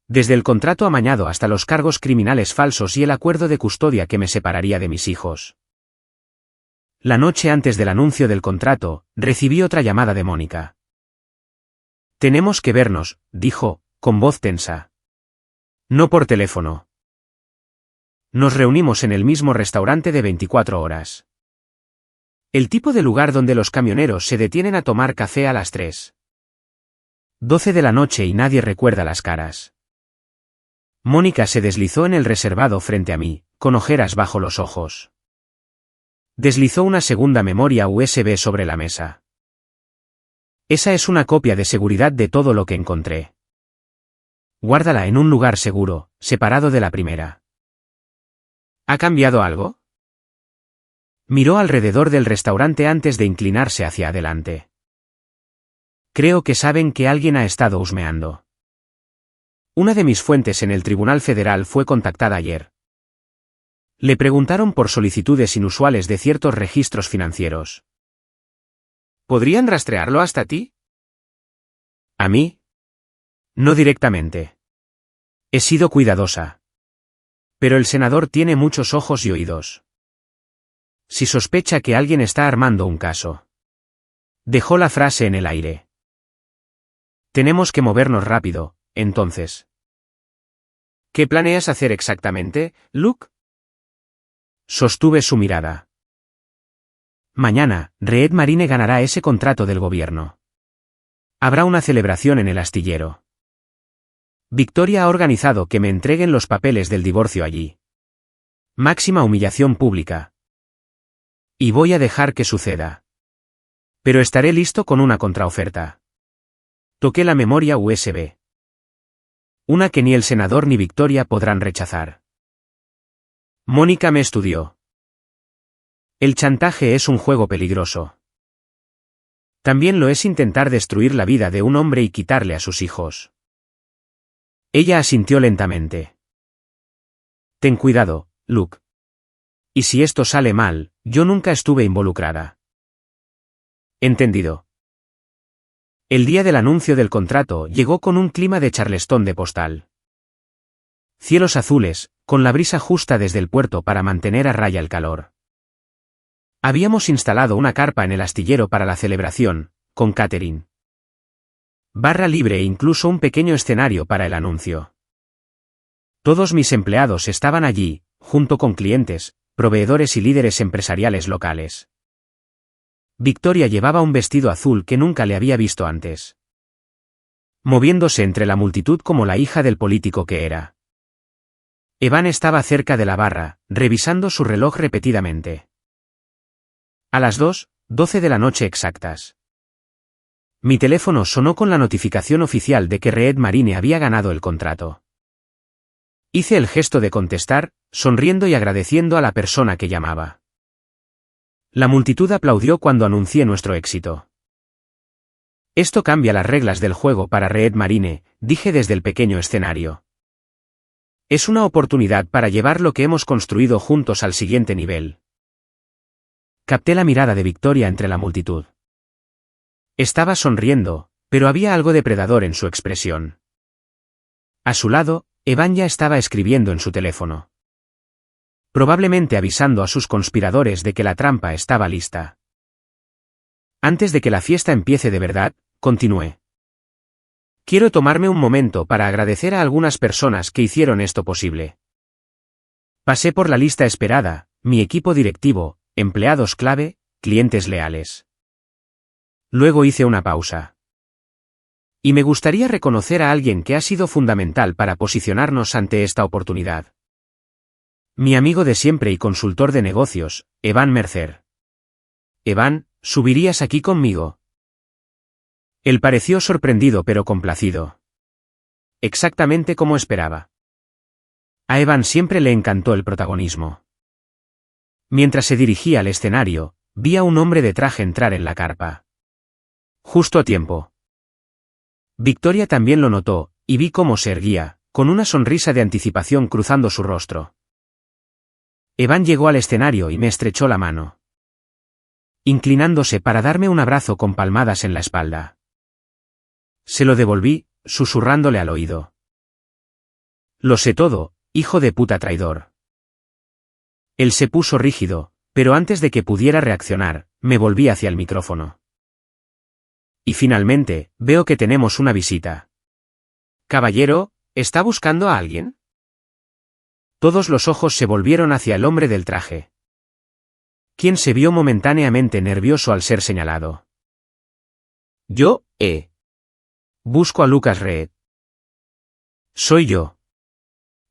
Desde el contrato amañado hasta los cargos criminales falsos y el acuerdo de custodia que me separaría de mis hijos. La noche antes del anuncio del contrato, recibí otra llamada de Mónica. Tenemos que vernos, dijo, con voz tensa. No por teléfono. Nos reunimos en el mismo restaurante de 24 horas. El tipo de lugar donde los camioneros se detienen a tomar café a las 3:12 de la noche y nadie recuerda las caras. Mónica se deslizó en el reservado frente a mí, con ojeras bajo los ojos. Deslizó una segunda memoria USB sobre la mesa. Esa es una copia de seguridad de todo lo que encontré. Guárdala en un lugar seguro, separado de la primera. ¿Ha cambiado algo? Miró alrededor del restaurante antes de inclinarse hacia adelante. Creo que saben que alguien ha estado husmeando. Una de mis fuentes en el Tribunal Federal fue contactada ayer. Le preguntaron por solicitudes inusuales de ciertos registros financieros. ¿Podrían rastrearlo hasta ti? ¿A mí? No directamente. He sido cuidadosa. Pero el senador tiene muchos ojos y oídos. Si sospecha que alguien está armando un caso. Dejó la frase en el aire. Tenemos que movernos rápido, entonces. ¿Qué planeas hacer exactamente, Luke? Sostuve su mirada. Mañana, Red Marine ganará ese contrato del gobierno. Habrá una celebración en el astillero. Victoria ha organizado que me entreguen los papeles del divorcio allí. Máxima humillación pública. Y voy a dejar que suceda. Pero estaré listo con una contraoferta. Toqué la memoria USB. Una que ni el senador ni Victoria podrán rechazar. Mónica me estudió. El chantaje es un juego peligroso. También lo es intentar destruir la vida de un hombre y quitarle a sus hijos. Ella asintió lentamente. Ten cuidado, Luke. Y si esto sale mal, yo nunca estuve involucrada. Entendido. El día del anuncio del contrato llegó con un clima de Charleston de postal. Cielos azules, con la brisa justa desde el puerto para mantener a raya el calor. Habíamos instalado una carpa en el astillero para la celebración, con catering. Barra libre e incluso un pequeño escenario para el anuncio. Todos mis empleados estaban allí, junto con clientes, proveedores y líderes empresariales locales. Victoria llevaba un vestido azul que nunca le había visto antes. Moviéndose entre la multitud como la hija del político que era. Evan estaba cerca de la barra, revisando su reloj repetidamente. A las 2:12 de la noche exactas. Mi teléfono sonó con la notificación oficial de que Red Marine había ganado el contrato. Hice el gesto de contestar, sonriendo y agradeciendo a la persona que llamaba. La multitud aplaudió cuando anuncié nuestro éxito. Esto cambia las reglas del juego para Red Marine, dije desde el pequeño escenario. Es una oportunidad para llevar lo que hemos construido juntos al siguiente nivel. Capté la mirada de Victoria entre la multitud. Estaba sonriendo, pero había algo depredador en su expresión. A su lado, Evan ya estaba escribiendo en su teléfono. Probablemente avisando a sus conspiradores de que la trampa estaba lista. Antes de que la fiesta empiece de verdad, continué. Quiero tomarme un momento para agradecer a algunas personas que hicieron esto posible. Pasé por la lista esperada, mi equipo directivo, empleados clave, clientes leales. Luego hice una pausa. Y me gustaría reconocer a alguien que ha sido fundamental para posicionarnos ante esta oportunidad. Mi amigo de siempre y consultor de negocios, Evan Mercer. Evan, ¿subirías aquí conmigo? Él pareció sorprendido pero complacido. Exactamente como esperaba. A Evan siempre le encantó el protagonismo. Mientras se dirigía al escenario, vi a un hombre de traje entrar en la carpa. Justo a tiempo. Victoria también lo notó, y vi cómo se erguía, con una sonrisa de anticipación cruzando su rostro. Evan llegó al escenario y me estrechó la mano. Inclinándose para darme un abrazo con palmadas en la espalda. Se lo devolví, susurrándole al oído. Lo sé todo, hijo de puta traidor. Él se puso rígido, pero antes de que pudiera reaccionar, me volví hacia el micrófono. Y finalmente, veo que tenemos una visita. Caballero, ¿está buscando a alguien? Todos los ojos se volvieron hacia el hombre del traje. Quien se vio momentáneamente nervioso al ser señalado. Yo, busco a Lucas Reed. Soy yo.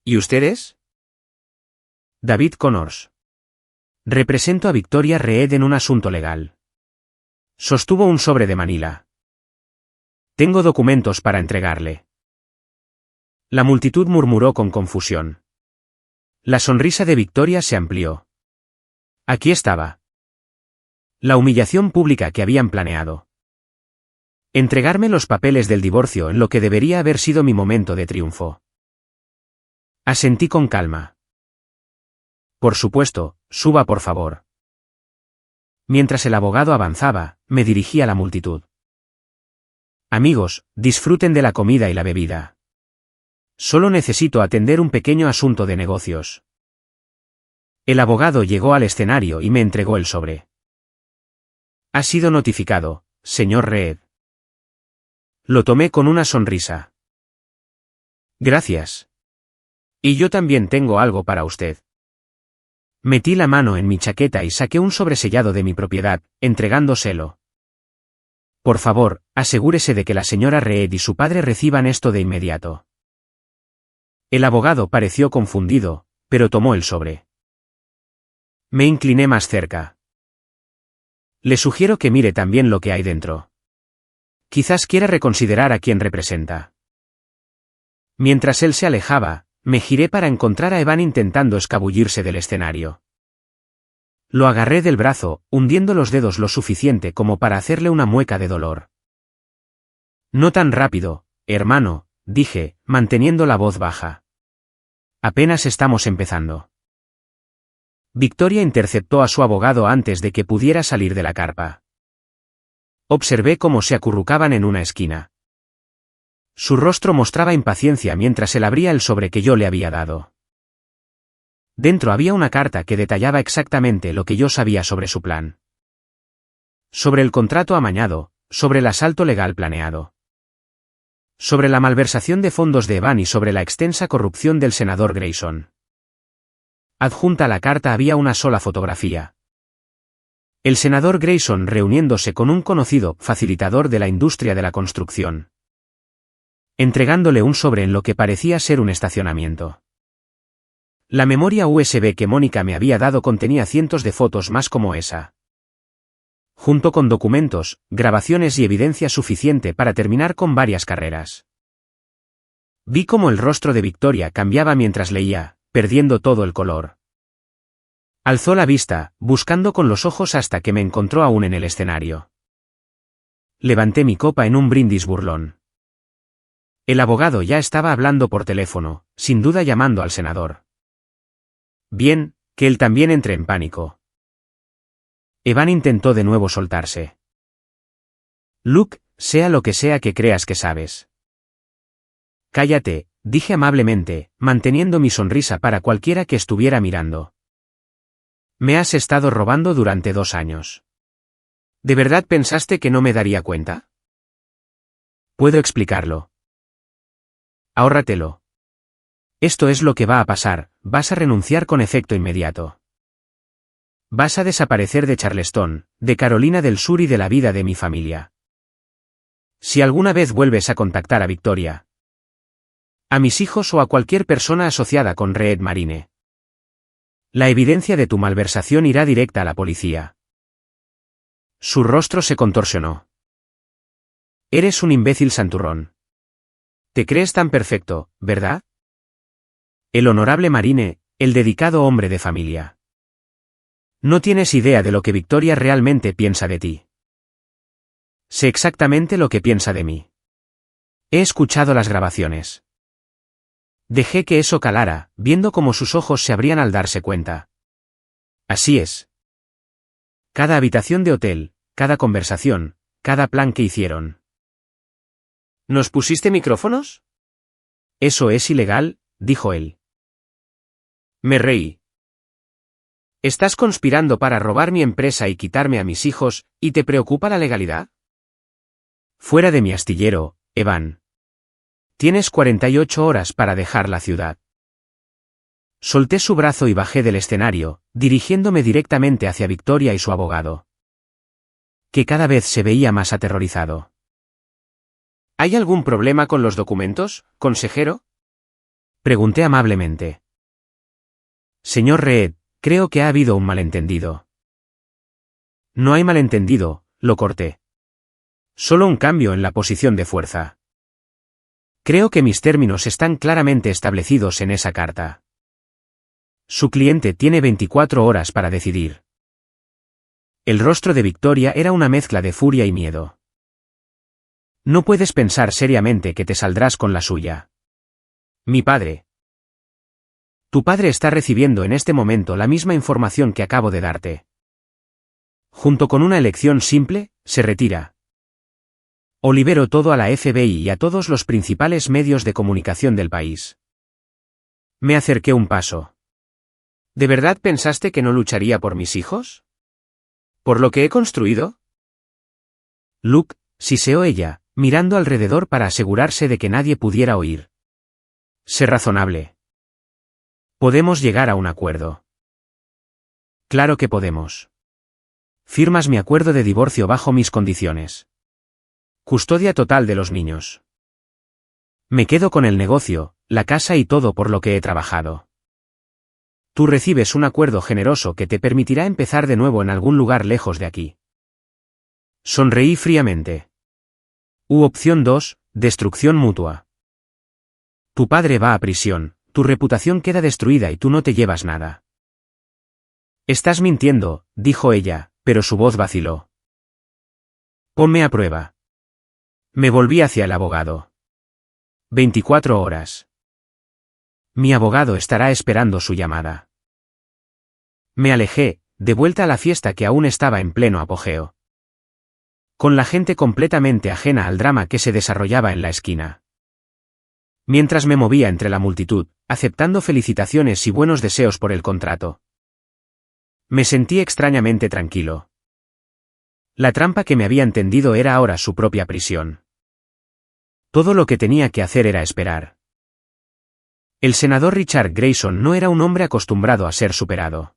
¿Y ustedes? David Connors. Represento a Victoria Reed en un asunto legal. Sostuvo un sobre de Manila. Tengo documentos para entregarle. La multitud murmuró con confusión. La sonrisa de Victoria se amplió. Aquí estaba. La humillación pública que habían planeado. Entregarme los papeles del divorcio en lo que debería haber sido mi momento de triunfo. Asentí con calma. Por supuesto, suba por favor. Mientras el abogado avanzaba, me dirigí a la multitud. Amigos, disfruten de la comida y la bebida. Solo necesito atender un pequeño asunto de negocios. El abogado llegó al escenario y me entregó el sobre. Ha sido notificado, señor Reed. Lo tomé con una sonrisa. Gracias. Y yo también tengo algo para usted. Metí la mano en mi chaqueta y saqué un sobresellado de mi propiedad, entregándoselo. Por favor, asegúrese de que la señora Reed y su padre reciban esto de inmediato. El abogado pareció confundido, pero tomó el sobre. Me incliné más cerca. Le sugiero que mire también lo que hay dentro. Quizás quiera reconsiderar a quien representa. Mientras él se alejaba, me giré para encontrar a Evan intentando escabullirse del escenario. Lo agarré del brazo, hundiendo los dedos lo suficiente como para hacerle una mueca de dolor. No tan rápido, hermano, dije, manteniendo la voz baja. Apenas estamos empezando. Victoria interceptó a su abogado antes de que pudiera salir de la carpa. Observé cómo se acurrucaban en una esquina. Su rostro mostraba impaciencia mientras él abría el sobre que yo le había dado. Dentro había una carta que detallaba exactamente lo que yo sabía sobre su plan. Sobre el contrato amañado, sobre el asalto legal planeado. Sobre la malversación de fondos de Evan y sobre la extensa corrupción del senador Grayson. Adjunta a la carta había una sola fotografía. El senador Grayson reuniéndose con un conocido facilitador de la industria de la construcción. Entregándole un sobre en lo que parecía ser un estacionamiento. La memoria USB que Mónica me había dado contenía cientos de fotos más como esa. Junto con documentos, grabaciones y evidencia suficiente para terminar con varias carreras. Vi cómo el rostro de Victoria cambiaba mientras leía, perdiendo todo el color. Alzó la vista, buscando con los ojos hasta que me encontró aún en el escenario. Levanté mi copa en un brindis burlón. El abogado ya estaba hablando por teléfono, sin duda llamando al senador. Bien, que él también entre en pánico. Evan intentó de nuevo soltarse. Luke, sea lo que sea que creas que sabes. Cállate, dije amablemente, manteniendo mi sonrisa para cualquiera que estuviera mirando. Me has estado robando durante 2 años. ¿De verdad pensaste que no me daría cuenta? Puedo explicarlo. Ahórratelo. Esto es lo que va a pasar, vas a renunciar con efecto inmediato. Vas a desaparecer de Charleston, de Carolina del Sur y de la vida de mi familia. Si alguna vez vuelves a contactar a Victoria, a mis hijos o a cualquier persona asociada con Reed Marine, la evidencia de tu malversación irá directa a la policía. Su rostro se contorsionó. Eres un imbécil santurrón. Te crees tan perfecto, ¿verdad? El honorable Marine, el dedicado hombre de familia. No tienes idea de lo que Victoria realmente piensa de ti. Sé exactamente lo que piensa de mí. He escuchado las grabaciones. Dejé que eso calara, viendo cómo sus ojos se abrían al darse cuenta. Así es. Cada habitación de hotel, cada conversación, cada plan que hicieron. ¿Nos pusiste micrófonos? Eso es ilegal, dijo él. Me reí. ¿Estás conspirando para robar mi empresa y quitarme a mis hijos, y te preocupa la legalidad? Fuera de mi astillero, Evan. Tienes 48 horas para dejar la ciudad. Solté su brazo y bajé del escenario, dirigiéndome directamente hacia Victoria y su abogado, que cada vez se veía más aterrorizado. ¿Hay algún problema con los documentos, consejero? Pregunté amablemente. Señor Reed, creo que ha habido un malentendido. No hay malentendido, lo corté. Solo un cambio en la posición de fuerza. Creo que mis términos están claramente establecidos en esa carta. Su cliente tiene 24 horas para decidir. El rostro de Victoria era una mezcla de furia y miedo. No puedes pensar seriamente que te saldrás con la suya. Mi padre. Tu padre está recibiendo en este momento la misma información que acabo de darte. Junto con una elección simple, se retira. O libero todo a la FBI y a todos los principales medios de comunicación del país. Me acerqué un paso. ¿De verdad pensaste que no lucharía por mis hijos? ¿Por lo que he construido? Luke, siseó ella, mirando alrededor para asegurarse de que nadie pudiera oír. Sé razonable. Podemos llegar a un acuerdo. Claro que podemos. Firmas mi acuerdo de divorcio bajo mis condiciones. Custodia total de los niños. Me quedo con el negocio, la casa y todo por lo que he trabajado. Tú recibes un acuerdo generoso que te permitirá empezar de nuevo en algún lugar lejos de aquí. Sonreí fríamente. Opción 2, destrucción mutua. Tu padre va a prisión, tu reputación queda destruida y tú no te llevas nada. Estás mintiendo, dijo ella, pero su voz vaciló. Ponme a prueba. Me volví hacia el abogado. 24 horas. Mi abogado estará esperando su llamada. Me alejé, de vuelta a la fiesta que aún estaba en pleno apogeo. Con la gente completamente ajena al drama que se desarrollaba en la esquina. Mientras me movía entre la multitud, aceptando felicitaciones y buenos deseos por el contrato. Me sentí extrañamente tranquilo. La trampa que me habían tendido era ahora su propia prisión. Todo lo que tenía que hacer era esperar. El senador Richard Grayson no era un hombre acostumbrado a ser superado.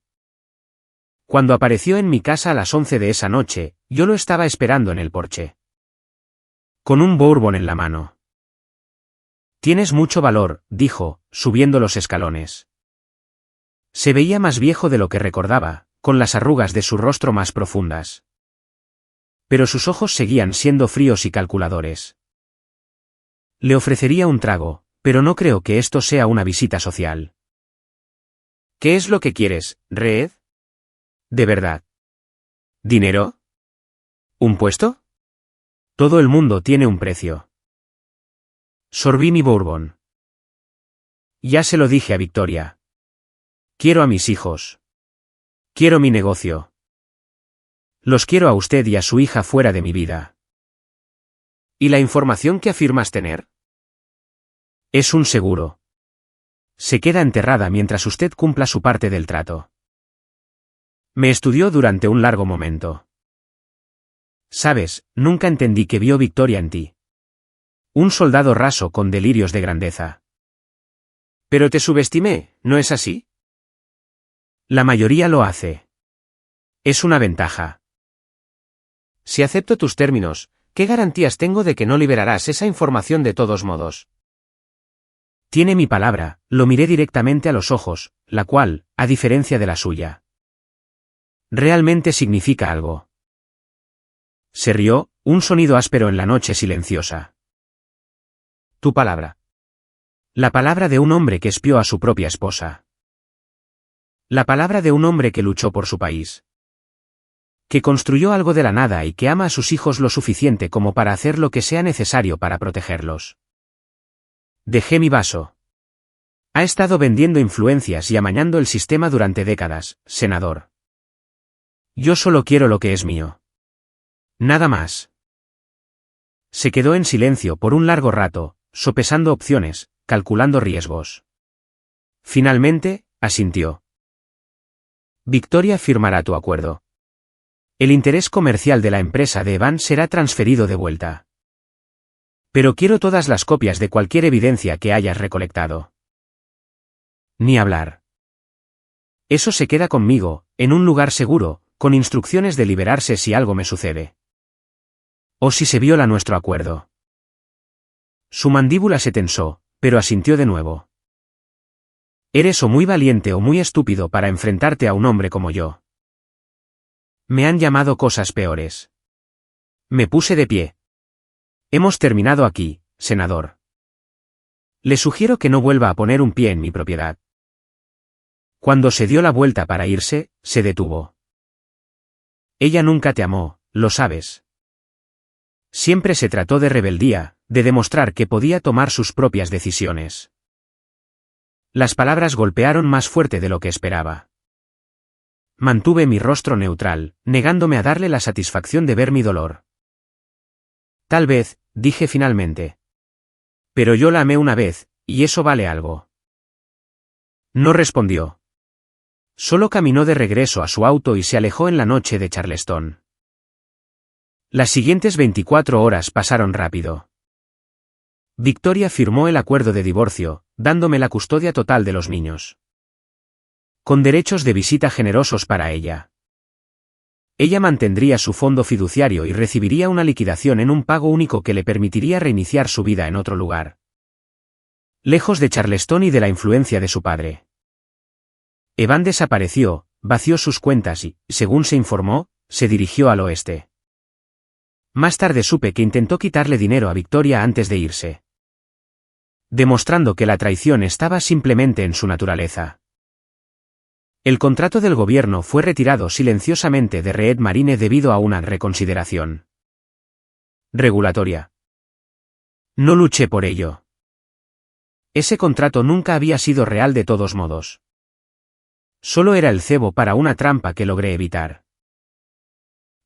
Cuando apareció en mi casa a las 11 de esa noche, yo lo estaba esperando en el porche. Con un bourbon en la mano. Tienes mucho valor, dijo, subiendo los escalones. Se veía más viejo de lo que recordaba, con las arrugas de su rostro más profundas. Pero sus ojos seguían siendo fríos y calculadores. Le ofrecería un trago, pero no creo que esto sea una visita social. ¿Qué es lo que quieres, Reed? ¿De verdad? ¿Dinero? ¿Un puesto? Todo el mundo tiene un precio. Sorbí mi bourbon. Ya se lo dije a Victoria. Quiero a mis hijos. Quiero mi negocio. Los quiero a usted y a su hija fuera de mi vida. ¿Y la información que afirmas tener? Es un seguro. Se queda enterrada mientras usted cumpla su parte del trato. Me estudió durante un largo momento. Sabes, nunca entendí que vio Victoria en ti. Un soldado raso con delirios de grandeza. Pero te subestimé, ¿no es así? La mayoría lo hace. Es una ventaja. Si acepto tus términos, ¿qué garantías tengo de que no liberarás esa información de todos modos? Tiene mi palabra, lo miré directamente a los ojos, la cual, a diferencia de la suya, realmente significa algo. Se rió, un sonido áspero en la noche silenciosa. Tu palabra. La palabra de un hombre que espió a su propia esposa. La palabra de un hombre que luchó por su país. Que construyó algo de la nada y que ama a sus hijos lo suficiente como para hacer lo que sea necesario para protegerlos. Dejé mi vaso. Ha estado vendiendo influencias y amañando el sistema durante décadas, senador. Yo solo quiero lo que es mío. Nada más. Se quedó en silencio por un largo rato, sopesando opciones, calculando riesgos. Finalmente, asintió. Victoria firmará tu acuerdo. El interés comercial de la empresa de Evan será transferido de vuelta. Pero quiero todas las copias de cualquier evidencia que hayas recolectado. Ni hablar. Eso se queda conmigo, en un lugar seguro, con instrucciones de liberarse si algo me sucede. O si se viola nuestro acuerdo. Su mandíbula se tensó, pero asintió de nuevo. Eres o muy valiente o muy estúpido para enfrentarte a un hombre como yo. Me han llamado cosas peores. Me puse de pie. Hemos terminado aquí, senador. Le sugiero que no vuelva a poner un pie en mi propiedad. Cuando se dio la vuelta para irse, se detuvo. Ella nunca te amó, lo sabes. Siempre se trató de rebeldía, de demostrar que podía tomar sus propias decisiones. Las palabras golpearon más fuerte de lo que esperaba. Mantuve mi rostro neutral, negándome a darle la satisfacción de ver mi dolor. Tal vez, dije finalmente. Pero yo la amé una vez, y eso vale algo. No respondió. Solo caminó de regreso a su auto y se alejó en la noche de Charleston. Las siguientes 24 horas pasaron rápido. Victoria firmó el acuerdo de divorcio, dándome la custodia total de los niños. con derechos de visita generosos para ella. Ella mantendría su fondo fiduciario y recibiría una liquidación en un pago único que le permitiría reiniciar su vida en otro lugar, lejos de Charleston y de la influencia de su padre. Evan desapareció, vació sus cuentas y, según se informó, se dirigió al oeste. Más tarde supe que intentó quitarle dinero a Victoria antes de irse, demostrando que la traición estaba simplemente en su naturaleza. El contrato del gobierno fue retirado silenciosamente de Red Marine debido a una reconsideración regulatoria. No luché por ello. Ese contrato nunca había sido real de todos modos. Solo era el cebo para una trampa que logré evitar.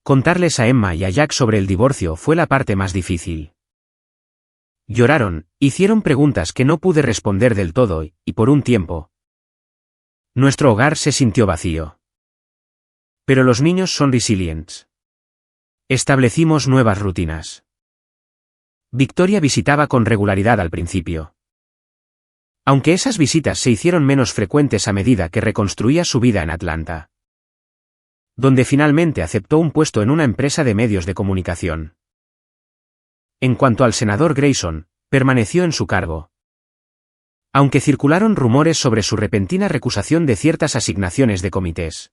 Contarles a Emma y a Jack sobre el divorcio fue la parte más difícil. Lloraron, hicieron preguntas que no pude responder del todo y por un tiempo, nuestro hogar se sintió vacío. Pero los niños son resilientes. Establecimos nuevas rutinas. Victoria visitaba con regularidad al principio. Aunque esas visitas se hicieron menos frecuentes a medida que reconstruía su vida en Atlanta, donde finalmente aceptó un puesto en una empresa de medios de comunicación. En cuanto al senador Grayson, permaneció en su cargo. Aunque circularon rumores sobre su repentina recusación de ciertas asignaciones de comités.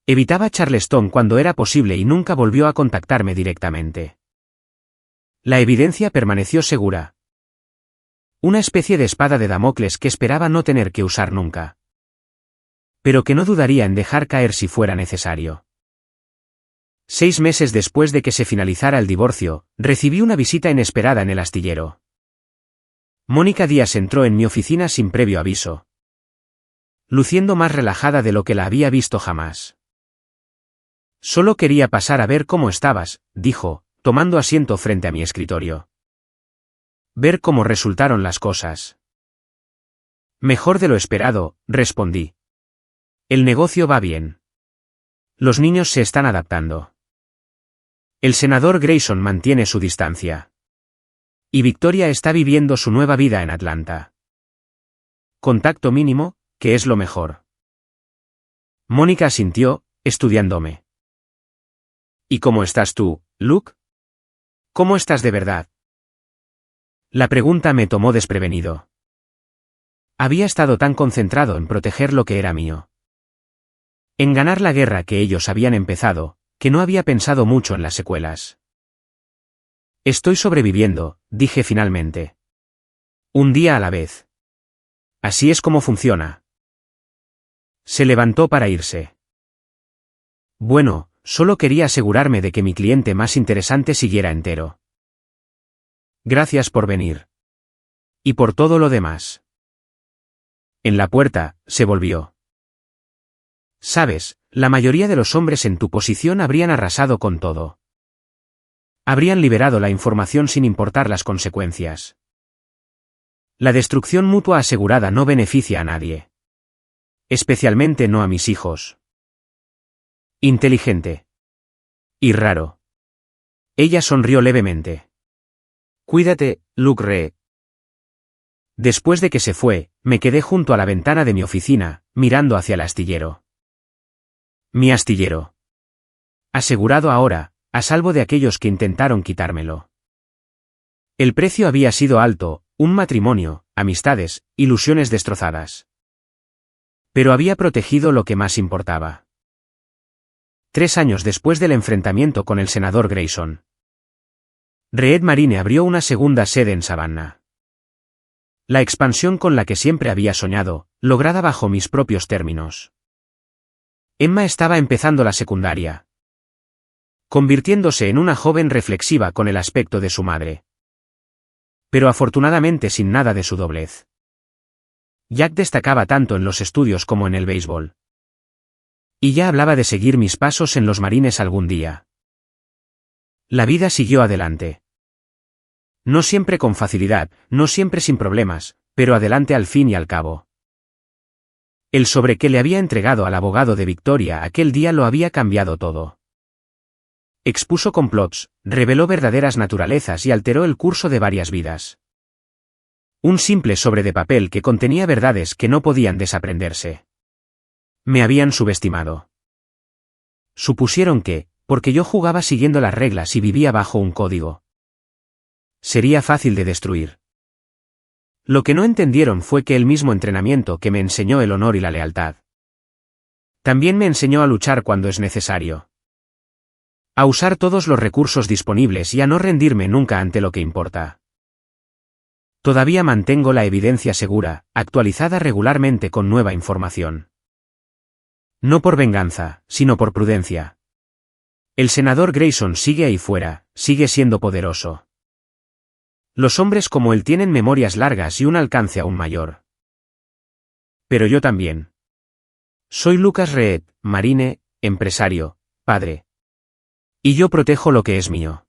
Evitaba Charleston cuando era posible y nunca volvió a contactarme directamente. La evidencia permaneció segura. Una especie de espada de Damocles que esperaba no tener que usar nunca. Pero que no dudaría en dejar caer si fuera necesario. 6 meses después de que se finalizara el divorcio, recibí una visita inesperada en el astillero. Mónica Díaz entró en mi oficina sin previo aviso, luciendo más relajada de lo que la había visto jamás. Solo quería pasar a ver cómo estabas, dijo, tomando asiento frente a mi escritorio. Ver cómo resultaron las cosas. Mejor de lo esperado, respondí. El negocio va bien. Los niños se están adaptando. El senador Grayson mantiene su distancia. Y Victoria está viviendo su nueva vida en Atlanta. Contacto mínimo, que es lo mejor. Mónica asintió, estudiándome. ¿Y cómo estás tú, Luke? ¿Cómo estás de verdad? La pregunta me tomó desprevenido. Había estado tan concentrado en proteger lo que era mío, en ganar la guerra que ellos habían empezado, que no había pensado mucho en las secuelas. Estoy sobreviviendo, dije finalmente. Un día a la vez. Así es como funciona. Se levantó para irse. Bueno, solo quería asegurarme de que mi cliente más interesante siguiera entero. Gracias por venir. Y por todo lo demás. En la puerta, se volvió. Sabes, la mayoría de los hombres en tu posición habrían arrasado con todo. Habrían liberado la información sin importar las consecuencias. La destrucción mutua asegurada no beneficia a nadie. Especialmente no a mis hijos. Inteligente. Y raro. Ella sonrió levemente. Cuídate, Luke Ree. Después de que se fue, me quedé junto a la ventana de mi oficina, mirando hacia el astillero. Mi astillero. Asegurado ahora, a salvo de aquellos que intentaron quitármelo. El precio había sido alto, un matrimonio, amistades, ilusiones destrozadas. Pero había protegido lo que más importaba. 3 años después del enfrentamiento con el senador Grayson, Red Marine abrió una segunda sede en Savannah. La expansión con la que siempre había soñado, lograda bajo mis propios términos. Emma estaba empezando la secundaria, convirtiéndose en una joven reflexiva con el aspecto de su madre. Pero afortunadamente sin nada de su doblez. Jack destacaba tanto en los estudios como en el béisbol. Y ya hablaba de seguir mis pasos en los Marines algún día. La vida siguió adelante. No siempre con facilidad, no siempre sin problemas, pero adelante al fin y al cabo. El sobre que le había entregado al abogado de Victoria aquel día lo había cambiado todo. Expuso complots, reveló verdaderas naturalezas y alteró el curso de varias vidas. Un simple sobre de papel que contenía verdades que no podían desaprenderse. Me habían subestimado. Supusieron que, porque yo jugaba siguiendo las reglas y vivía bajo un código, sería fácil de destruir. Lo que no entendieron fue que el mismo entrenamiento que me enseñó el honor y la lealtad, también me enseñó a luchar cuando es necesario. A usar todos los recursos disponibles y a no rendirme nunca ante lo que importa. Todavía mantengo la evidencia segura, actualizada regularmente con nueva información. No por venganza, sino por prudencia. El senador Grayson sigue ahí fuera, sigue siendo poderoso. Los hombres como él tienen memorias largas y un alcance aún mayor. Pero yo también. Soy Lucas Reed, marine, empresario, padre. Y yo protejo lo que es mío.